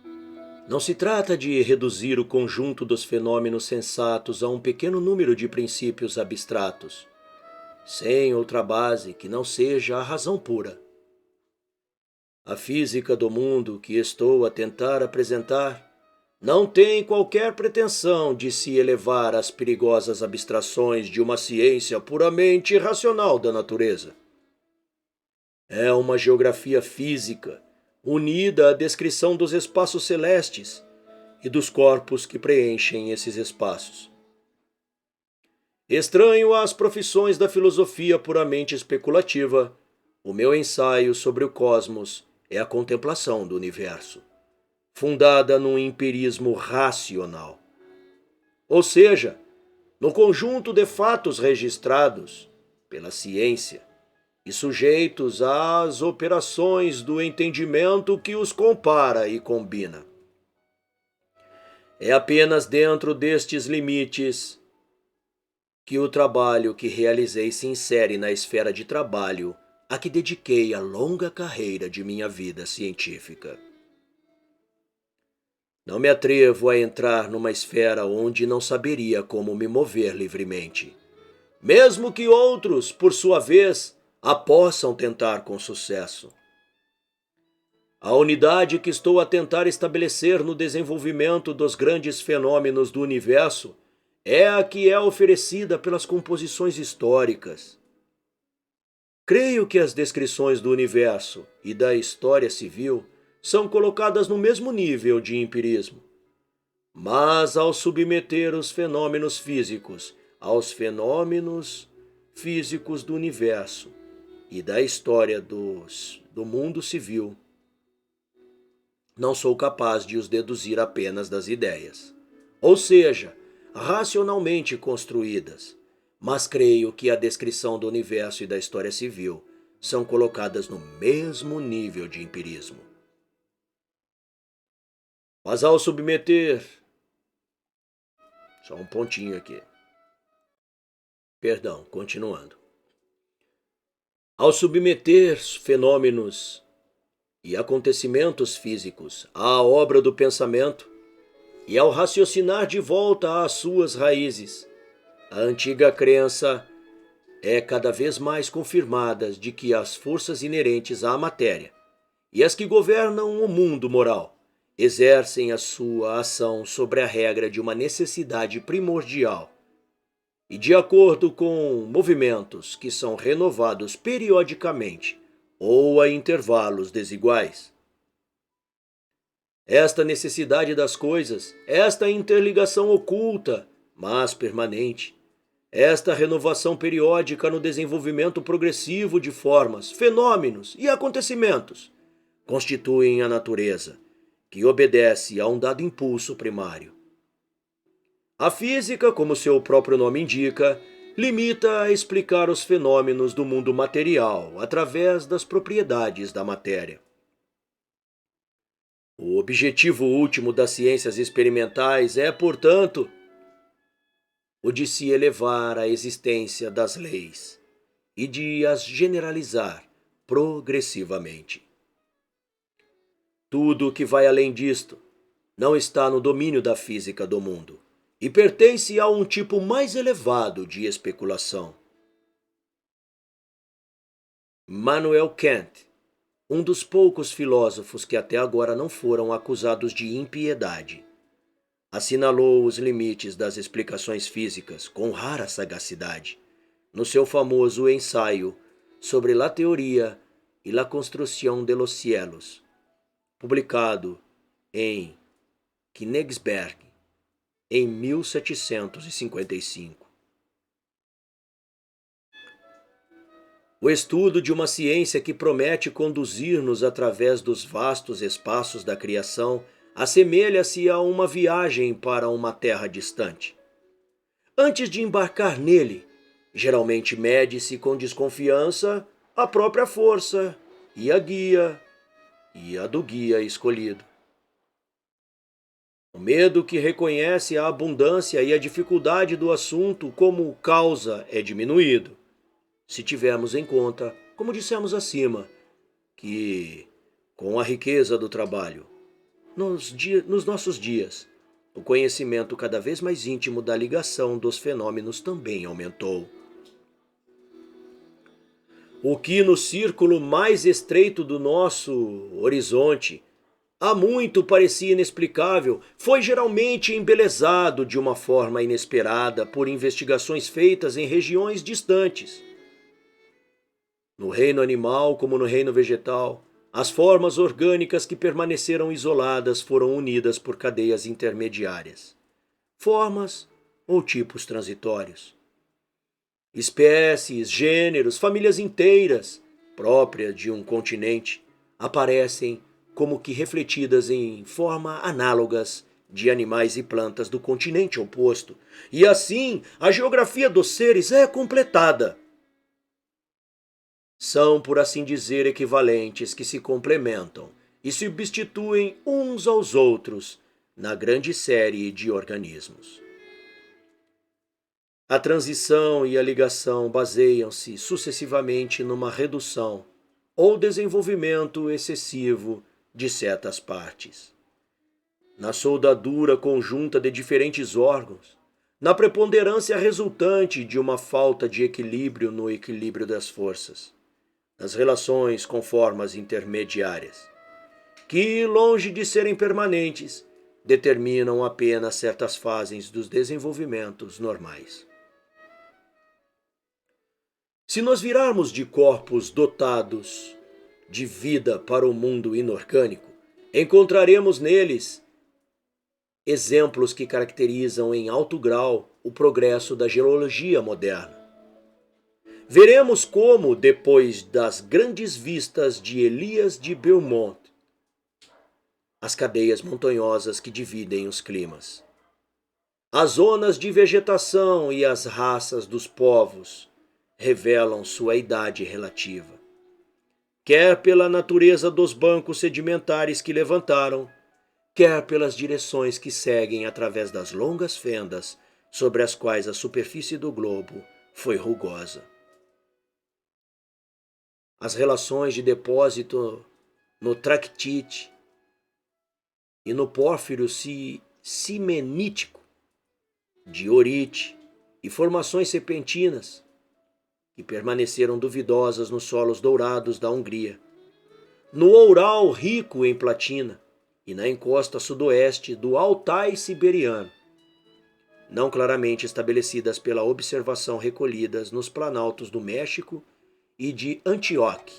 não se trata de reduzir o conjunto dos fenômenos sensatos a um pequeno número de princípios abstratos, sem outra base que não seja a razão pura. A física do mundo que estou a tentar apresentar não tem qualquer pretensão de se elevar às perigosas abstrações de uma ciência puramente racional da natureza. É uma geografia física unida à descrição dos espaços celestes e dos corpos que preenchem esses espaços. Estranho às profissões da filosofia puramente especulativa, o meu ensaio sobre o cosmos é a contemplação do universo, fundada num empirismo racional. Ou seja, no conjunto de fatos registrados pela ciência e sujeitos às operações do entendimento que os compara e combina. É apenas dentro destes limites que o trabalho que realizei se insere na esfera de trabalho a que dediquei a longa carreira de minha vida científica. Não me atrevo a entrar numa esfera onde não saberia como me mover livremente, mesmo que outros, por sua vez, a possam tentar com sucesso. A unidade que estou a tentar estabelecer no desenvolvimento dos grandes fenômenos do universo é a que é oferecida pelas composições históricas. Creio que as descrições do universo e da história civil são colocadas no mesmo nível de empirismo. Mas ao submeter os fenômenos físicos aos fenômenos físicos do universo, e da história do mundo civil, não sou capaz de os deduzir apenas das ideias, ou seja, racionalmente construídas, mas creio que a descrição do universo e da história civil são colocadas no mesmo nível de empirismo. Mas ao submeter... Só um pontinho aqui. Perdão, continuando. Ao submeter fenômenos e acontecimentos físicos à obra do pensamento e ao raciocinar de volta às suas raízes, a antiga crença é cada vez mais confirmada de que as forças inerentes à matéria e as que governam o mundo moral exercem a sua ação sobre a regra de uma necessidade primordial e de acordo com movimentos que são renovados periodicamente ou a intervalos desiguais. Esta necessidade das coisas, esta interligação oculta, mas permanente, esta renovação periódica no desenvolvimento progressivo de formas, fenômenos e acontecimentos constituem a natureza, que obedece a um dado impulso primário. A física, como seu próprio nome indica, limita a explicar os fenômenos do mundo material através das propriedades da matéria. O objetivo último das ciências experimentais é, portanto, o de se elevar à existência das leis e de as generalizar progressivamente. Tudo o que vai além disto não está no domínio da física do mundo e pertence a um tipo mais elevado de especulação. Immanuel Kant, um dos poucos filósofos que até agora não foram acusados de impiedade, assinalou os limites das explicações físicas com rara sagacidade no seu famoso ensaio sobre la teoria e la construcción de los cielos, publicado em Königsberg em 1755. O estudo de uma ciência que promete conduzir-nos através dos vastos espaços da criação assemelha-se a uma viagem para uma terra distante. Antes de embarcar nele, geralmente mede-se com desconfiança a própria força e a do guia escolhido. O medo que reconhece a abundância e a dificuldade do assunto como causa é diminuído, se tivermos em conta, como dissemos acima, que, com a riqueza do trabalho, nos nossos dias, o conhecimento cada vez mais íntimo da ligação dos fenômenos também aumentou. O que no círculo mais estreito do nosso horizonte há muito parecia inexplicável, foi geralmente embelezado de uma forma inesperada por investigações feitas em regiões distantes. No reino animal como no reino vegetal, as formas orgânicas que permaneceram isoladas foram unidas por cadeias intermediárias, formas ou tipos transitórios. Espécies, gêneros, famílias inteiras, próprias de um continente, aparecem como que refletidas em forma análogas de animais e plantas do continente oposto, e assim a geografia dos seres é completada. São, por assim dizer, equivalentes que se complementam e substituem uns aos outros na grande série de organismos. A transição e a ligação baseiam-se sucessivamente numa redução ou desenvolvimento excessivo de certas partes, na soldadura conjunta de diferentes órgãos, na preponderância resultante de uma falta de equilíbrio no equilíbrio das forças, nas relações com formas intermediárias, que, longe de serem permanentes, determinam apenas certas fases dos desenvolvimentos normais. Se nós virarmos de corpos dotados de vida para o mundo inorgânico, encontraremos neles exemplos que caracterizam em alto grau o progresso da geologia moderna. veremos como, depois das grandes vistas de Elias de Beaumont, as cadeias montanhosas que dividem os climas, as zonas de vegetação e as raças dos povos revelam sua idade relativa, quer pela natureza dos bancos sedimentares que levantaram, quer pelas direções que seguem através das longas fendas sobre as quais a superfície do globo foi rugosa. As relações de depósito no tractite e no pórfiro simenítico, diorite e formações serpentinas que permaneceram duvidosas nos solos dourados da Hungria, no oural rico em platina e na encosta sudoeste do Altai siberiano, não claramente estabelecidas pela observação recolhidas nos planaltos do México e de Antioque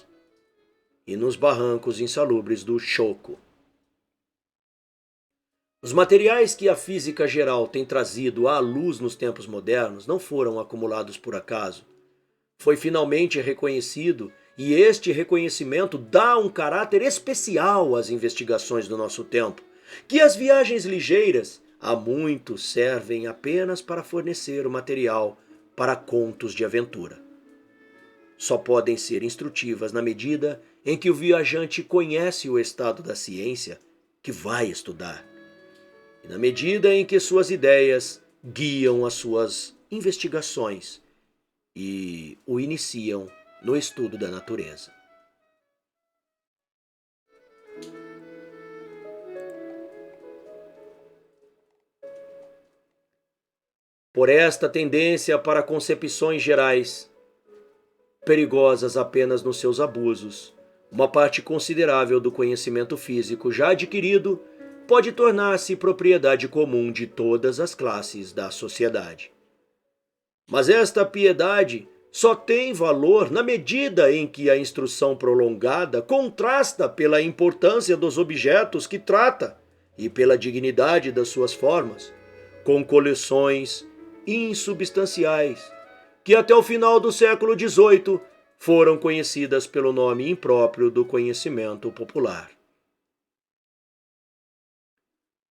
e nos barrancos insalubres do Choco. Os materiais que a física geral tem trazido à luz nos tempos modernos não foram acumulados por acaso. Foi finalmente reconhecido, e este reconhecimento dá um caráter especial às investigações do nosso tempo, que as viagens ligeiras há muito servem apenas para fornecer o material para contos de aventura. Só podem ser instrutivas na medida em que o viajante conhece o estado da ciência que vai estudar, e na medida em que suas ideias guiam as suas investigações e o iniciam no estudo da natureza. Por esta tendência para concepções gerais, perigosas apenas nos seus abusos, uma parte considerável do conhecimento físico já adquirido pode tornar-se propriedade comum de todas as classes da sociedade. Mas esta piedade só tem valor na medida em que a instrução prolongada contrasta pela importância dos objetos que trata e pela dignidade das suas formas, com coleções insubstanciais, que até o final do século XVIII foram conhecidas pelo nome impróprio do conhecimento popular.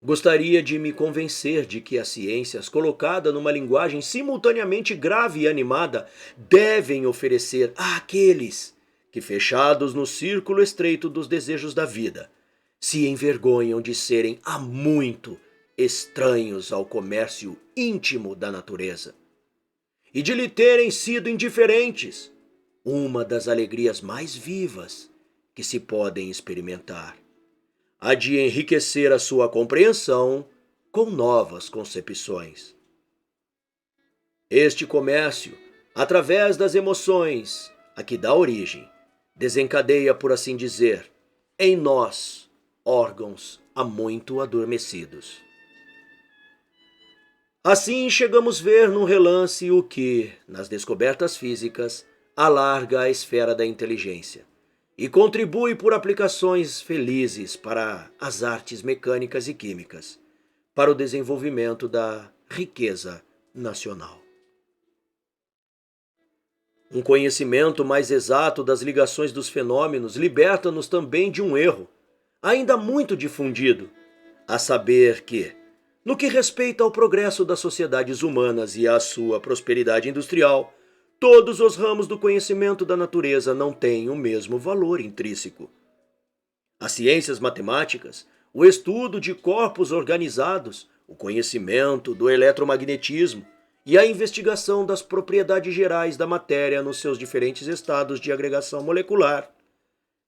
Gostaria de me convencer de que as ciências, colocadas numa linguagem simultaneamente grave e animada, devem oferecer àqueles que, fechados no círculo estreito dos desejos da vida, se envergonham de serem há muito estranhos ao comércio íntimo da natureza, e de lhe terem sido indiferentes, uma das alegrias mais vivas que se podem experimentar, a de enriquecer a sua compreensão com novas concepções. Este comércio, através das emoções a que dá origem, desencadeia, por assim dizer, em nós, órgãos há muito adormecidos. Assim chegamos a ver num relance o que, nas descobertas físicas, alarga a esfera da inteligência e contribui por aplicações felizes para as artes mecânicas e químicas, para o desenvolvimento da riqueza nacional. Um conhecimento mais exato das ligações dos fenômenos liberta-nos também de um erro, ainda muito difundido, a saber que, no que respeita ao progresso das sociedades humanas e à sua prosperidade industrial, todos os ramos do conhecimento da natureza não têm o mesmo valor intrínseco. As ciências matemáticas, o estudo de corpos organizados, o conhecimento do eletromagnetismo e a investigação das propriedades gerais da matéria nos seus diferentes estados de agregação molecular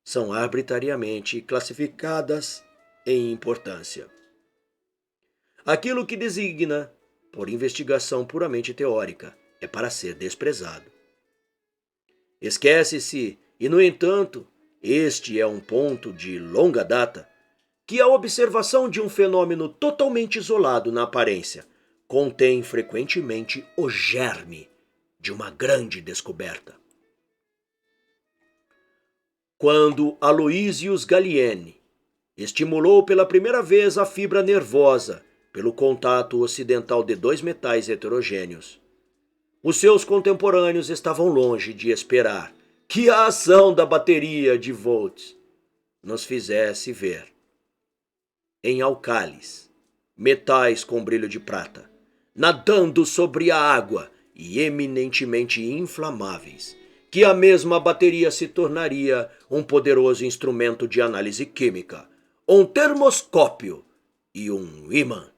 são arbitrariamente classificadas em importância. Aquilo que designa por investigação puramente teórica é para ser desprezado. Esquece-se, e no entanto, este é um ponto de longa data, que a observação de um fenômeno totalmente isolado na aparência contém frequentemente o germe de uma grande descoberta. Quando Aloysius Gallieni estimulou pela primeira vez a fibra nervosa pelo contato ocidental de dois metais heterogêneos, os seus contemporâneos estavam longe de esperar que a ação da bateria de volts nos fizesse ver em alcalis, metais com brilho de prata, nadando sobre a água e eminentemente inflamáveis, que a mesma bateria se tornaria um poderoso instrumento de análise química, um termoscópio e um ímã.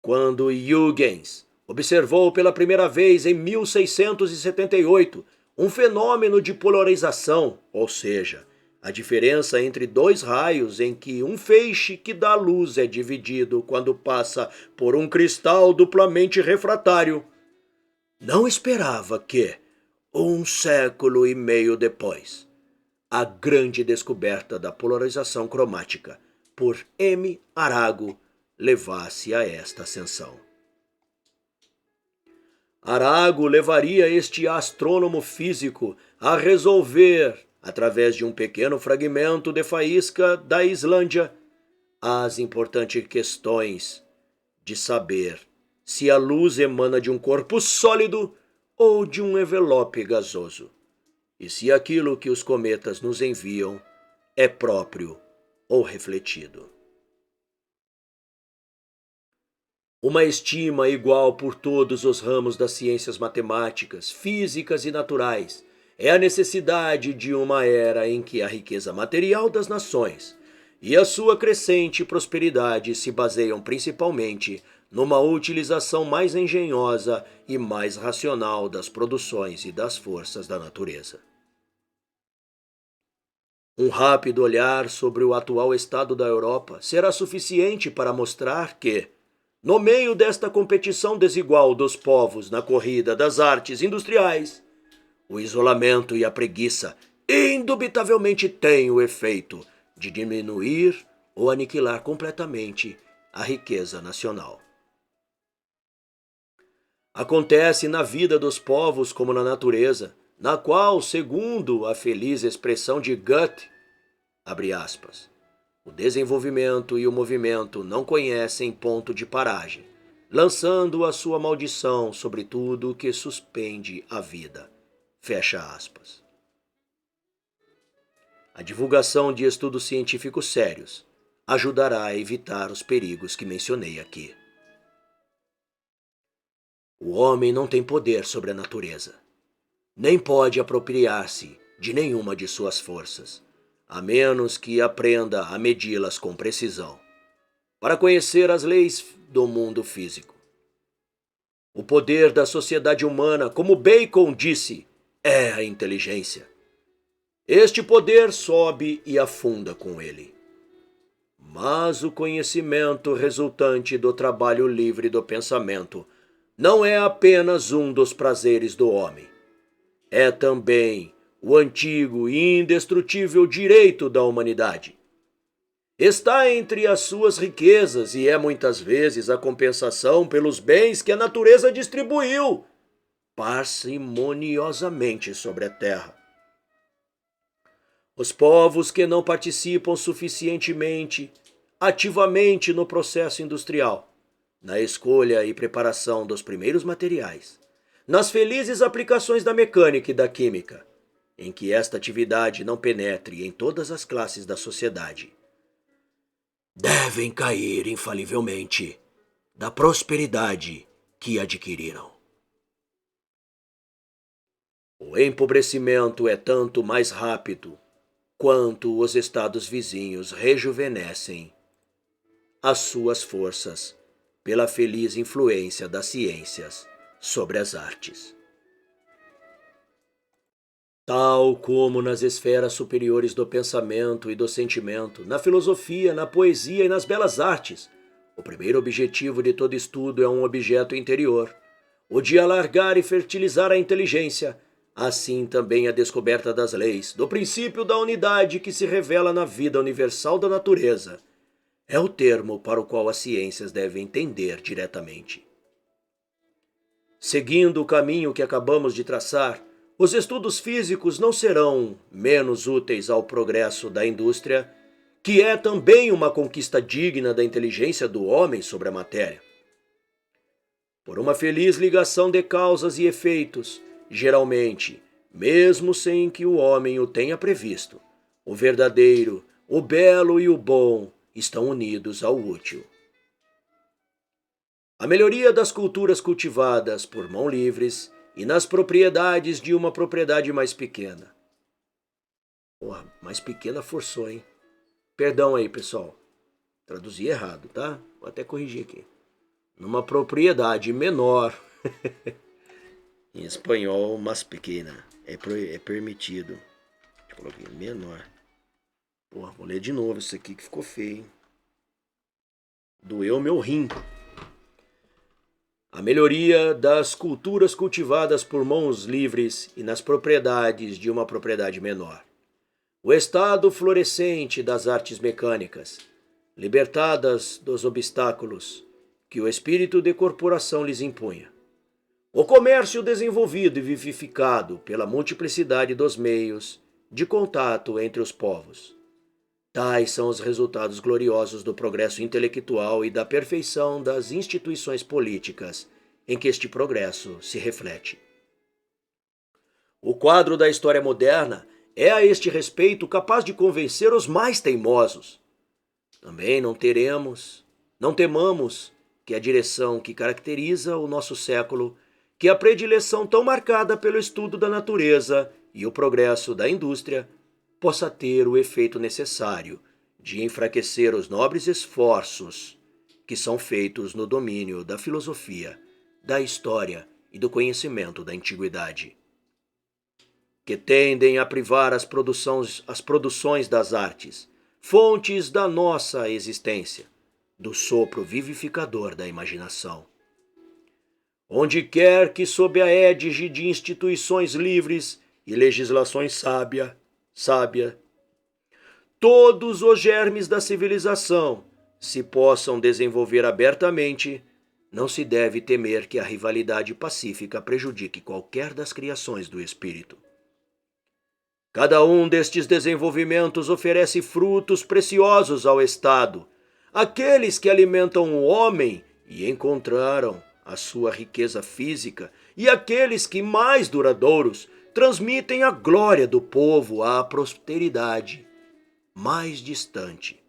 Quando Huygens observou pela primeira vez em 1678 um fenômeno de polarização, ou seja, a diferença entre dois raios em que um feixe que dá luz é dividido quando passa por um cristal duplamente refratário, não esperava que, um século e meio depois, a grande descoberta da polarização cromática por M. Arago levasse a esta ascensão. Arago levaria este astrônomo físico a resolver, através de um pequeno fragmento de faísca da Islândia, as importantes questões de saber se a luz emana de um corpo sólido ou de um envelope gasoso, e se aquilo que os cometas nos enviam é próprio ou refletido. Uma estima igual por todos os ramos das ciências matemáticas, físicas e naturais é a necessidade de uma era em que a riqueza material das nações e a sua crescente prosperidade se baseiam principalmente numa utilização mais engenhosa e mais racional das produções e das forças da natureza. Um rápido olhar sobre o atual estado da Europa será suficiente para mostrar que, no meio desta competição desigual dos povos na corrida das artes industriais, o isolamento e a preguiça indubitavelmente têm o efeito de diminuir ou aniquilar completamente a riqueza nacional. Acontece na vida dos povos como na natureza, na qual, segundo a feliz expressão de Goethe, abre aspas, o desenvolvimento e o movimento não conhecem ponto de paragem, lançando a sua maldição sobre tudo que suspende a vida. Fecha aspas. A divulgação de estudos científicos sérios ajudará a evitar os perigos que mencionei aqui. O homem não tem poder sobre a natureza, nem pode apropriar-se de nenhuma de suas forças, a menos que aprenda a medi-las com precisão, para conhecer as leis do mundo físico. O poder da sociedade humana, como Bacon disse, é a inteligência. Este poder sobe e afunda com ele. Mas o conhecimento resultante do trabalho livre do pensamento não é apenas um dos prazeres do homem. É também o antigo e indestrutível direito da humanidade. Está entre as suas riquezas e é muitas vezes a compensação pelos bens que a natureza distribuiu parcimoniosamente sobre a terra. Os povos que não participam suficientemente, ativamente no processo industrial, na escolha e preparação dos primeiros materiais, nas felizes aplicações da mecânica e da química, em que esta atividade não penetre em todas as classes da sociedade, devem cair infalivelmente da prosperidade que adquiriram. O empobrecimento é tanto mais rápido quanto os estados vizinhos rejuvenescem as suas forças pela feliz influência das ciências sobre as artes. Tal como nas esferas superiores do pensamento e do sentimento, na filosofia, na poesia e nas belas artes, o primeiro objetivo de todo estudo é um objeto interior, o de alargar e fertilizar a inteligência, assim também a descoberta das leis, do princípio da unidade que se revela na vida universal da natureza, é o termo para o qual as ciências devem entender diretamente. Seguindo o caminho que acabamos de traçar, os estudos físicos não serão menos úteis ao progresso da indústria, que é também uma conquista digna da inteligência do homem sobre a matéria. por uma feliz ligação de causas e efeitos, geralmente, mesmo sem que o homem o tenha previsto, o verdadeiro, o belo e o bom estão unidos ao útil. A melhoria das culturas cultivadas por mãos livres e nas propriedades de uma propriedade mais pequena. Porra, mais pequena forçou, hein? Perdão aí, pessoal. Traduzi errado, tá? Vou até corrigir aqui. Numa propriedade menor. Em espanhol, mais pequena. É permitido. Deixa eu colocar aqui, menor. Porra, vou ler de novo isso aqui que ficou feio, hein? Doeu meu rim. A melhoria das culturas cultivadas por mãos livres e nas propriedades de uma propriedade menor. O estado florescente das artes mecânicas, libertadas dos obstáculos que o espírito de corporação lhes impunha. O comércio desenvolvido e vivificado pela multiplicidade dos meios de contato entre os povos. Tais são os resultados gloriosos do progresso intelectual e da perfeição das instituições políticas em que este progresso se reflete. O quadro da história moderna é a este respeito capaz de convencer os mais teimosos. Também não temamos que a direção que caracteriza o nosso século, que a predileção tão marcada pelo estudo da natureza e o progresso da indústria, possa ter o efeito necessário de enfraquecer os nobres esforços que são feitos no domínio da filosofia, da história e do conhecimento da antiguidade, que tendem a privar as produções das artes, fontes da nossa existência, do sopro vivificador da imaginação. Onde quer que sob a égide de instituições livres e legislações sábia, todos os germes da civilização se possam desenvolver abertamente, não se deve temer que a rivalidade pacífica prejudique qualquer das criações do espírito. Cada um destes desenvolvimentos oferece frutos preciosos ao Estado, aqueles que alimentam o homem e encontraram a sua riqueza física, e aqueles que, mais duradouros, transmitem a glória do povo à posteridade mais distante.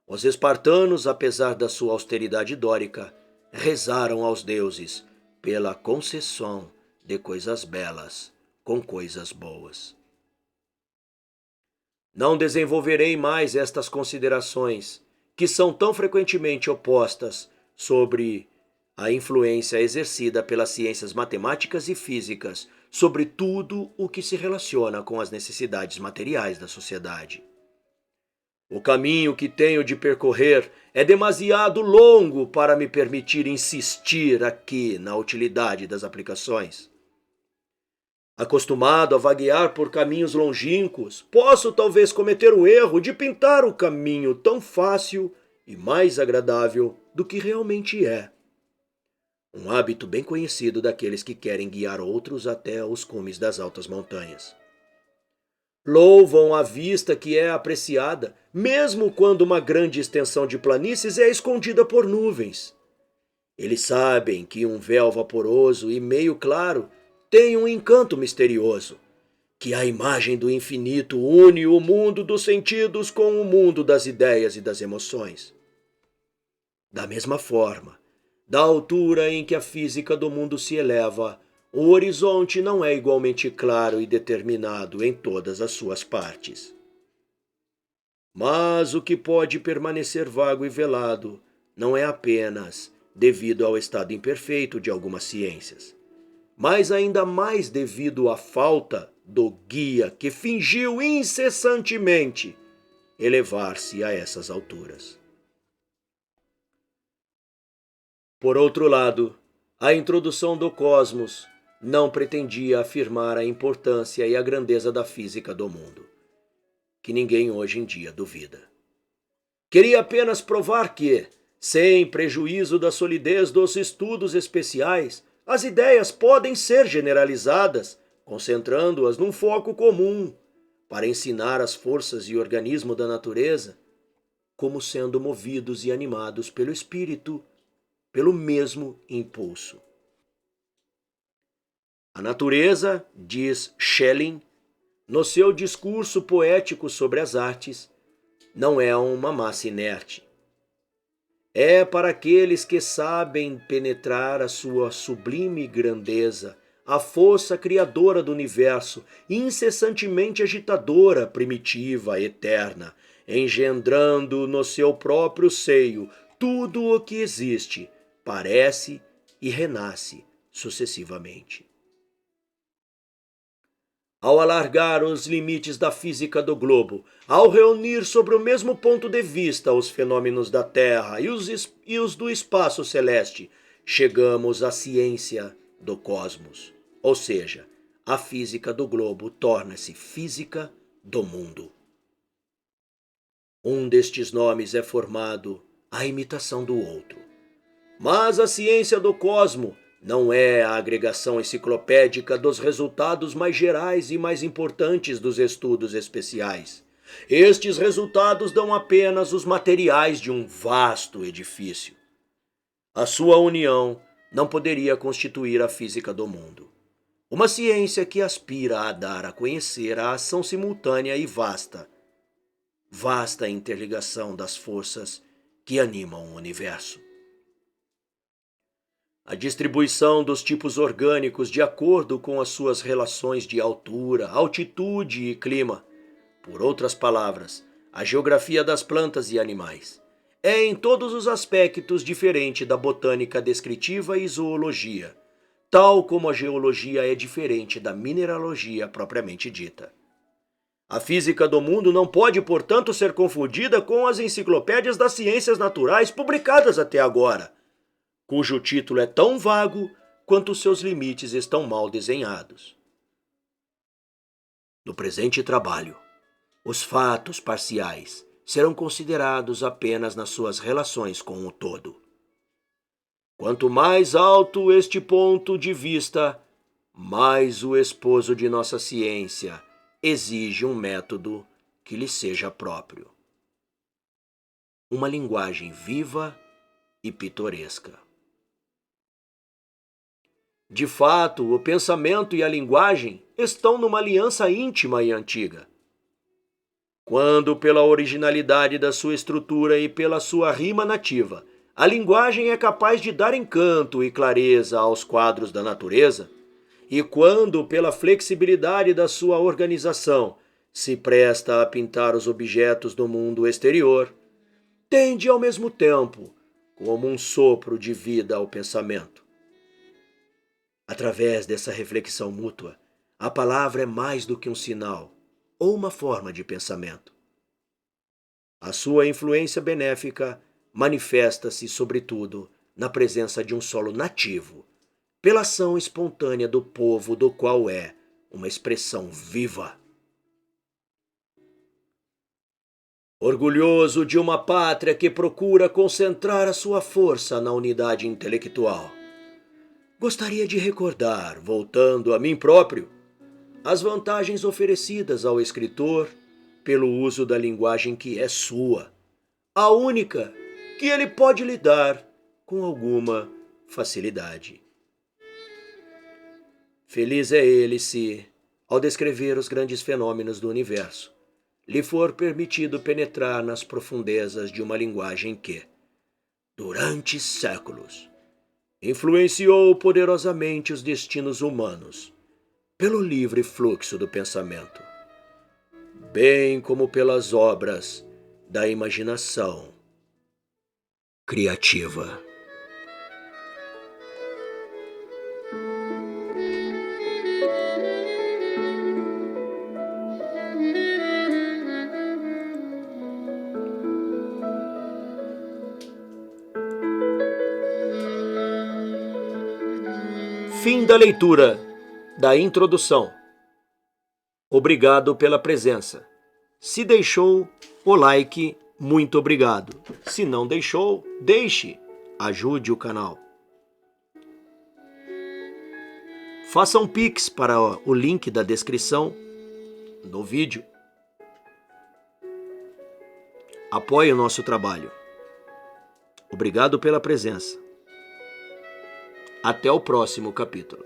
Os espartanos, apesar da sua austeridade dórica, rezaram aos deuses pela concessão de coisas belas com coisas boas. Não desenvolverei mais estas considerações, que são tão frequentemente opostas, sobre a influência exercida pelas ciências matemáticas e físicas sobre tudo o que se relaciona com as necessidades materiais da sociedade. O caminho que tenho de percorrer é demasiado longo para me permitir insistir aqui na utilidade das aplicações. Acostumado a vaguear por caminhos longínquos, posso talvez cometer o erro de pintar o caminho tão fácil e mais agradável do que realmente é. Um hábito bem conhecido daqueles que querem guiar outros até os cumes das altas montanhas. Louvam a vista que é apreciada, mesmo quando uma grande extensão de planícies é escondida por nuvens. Eles sabem que um véu vaporoso e meio claro tem um encanto misterioso, que a imagem do infinito une o mundo dos sentidos com o mundo das ideias e das emoções. Da mesma forma, da altura em que a física do mundo se eleva, o horizonte não é igualmente claro e determinado em todas as suas partes. Mas o que pode permanecer vago e velado não é apenas devido ao estado imperfeito de algumas ciências, mas ainda mais devido à falta do guia que fingiu incessantemente elevar-se a essas alturas. Por outro lado, a introdução do cosmos não pretendia afirmar a importância e a grandeza da física do mundo, que ninguém hoje em dia duvida. Queria apenas provar que, sem prejuízo da solidez dos estudos especiais, as ideias podem ser generalizadas, concentrando-as num foco comum, para ensinar as forças e organismo da natureza, como sendo movidos e animados pelo espírito pelo mesmo impulso. A natureza, diz Schelling, no seu discurso poético sobre as artes, não é uma massa inerte. É para aqueles que sabem penetrar a sua sublime grandeza, a força criadora do universo, incessantemente agitadora, primitiva, eterna, engendrando no seu próprio seio tudo o que existe, parece e renasce sucessivamente. Ao alargar os limites da física do globo, ao reunir sobre o mesmo ponto de vista os fenômenos da Terra e os do espaço celeste, chegamos à ciência do cosmos. Ou seja, a física do globo torna-se física do mundo. Um destes nomes é formado à imitação do outro. Mas a ciência do cosmo não é a agregação enciclopédica dos resultados mais gerais e mais importantes dos estudos especiais. Estes resultados dão apenas os materiais de um vasto edifício. A sua união não poderia constituir a física do mundo. Uma ciência que aspira a dar a conhecer a ação simultânea e vasta interligação das forças que animam o universo. A distribuição dos tipos orgânicos de acordo com as suas relações de altura, altitude e clima. Por outras palavras, a geografia das plantas e animais. É em todos os aspectos diferente da botânica descritiva e zoologia, tal como a geologia é diferente da mineralogia propriamente dita. A física do mundo não pode, portanto, ser confundida com as enciclopédias das ciências naturais publicadas até agora, cujo título é tão vago quanto seus limites estão mal desenhados. No presente trabalho, os fatos parciais serão considerados apenas nas suas relações com o todo. Quanto mais alto este ponto de vista, mais o esposo de nossa ciência exige um método que lhe seja próprio. Uma linguagem viva e pitoresca. De fato, o pensamento e a linguagem estão numa aliança íntima e antiga. Quando, pela originalidade da sua estrutura e pela sua rima nativa, a linguagem é capaz de dar encanto e clareza aos quadros da natureza, e quando, pela flexibilidade da sua organização, se presta a pintar os objetos do mundo exterior, tende ao mesmo tempo como um sopro de vida ao pensamento. Através dessa reflexão mútua, a palavra é mais do que um sinal ou uma forma de pensamento. A sua influência benéfica manifesta-se, sobretudo, na presença de um solo nativo, pela ação espontânea do povo do qual é uma expressão viva. Orgulhoso de uma pátria que procura concentrar a sua força na unidade intelectual, gostaria de recordar, voltando a mim próprio, as vantagens oferecidas ao escritor pelo uso da linguagem que é sua, a única que ele pode lidar com alguma facilidade. Feliz é ele se, ao descrever os grandes fenômenos do universo, lhe for permitido penetrar nas profundezas de uma linguagem que, durante séculos, influenciou poderosamente os destinos humanos pelo livre fluxo do pensamento, bem como pelas obras da imaginação criativa. Fim da leitura da introdução. Obrigado pela presença. Se deixou o like, muito obrigado. Se não deixou, deixe. Ajude o canal. Faça um Pix para o link da descrição do vídeo. Apoie o nosso trabalho. Obrigado pela presença. Até o próximo capítulo.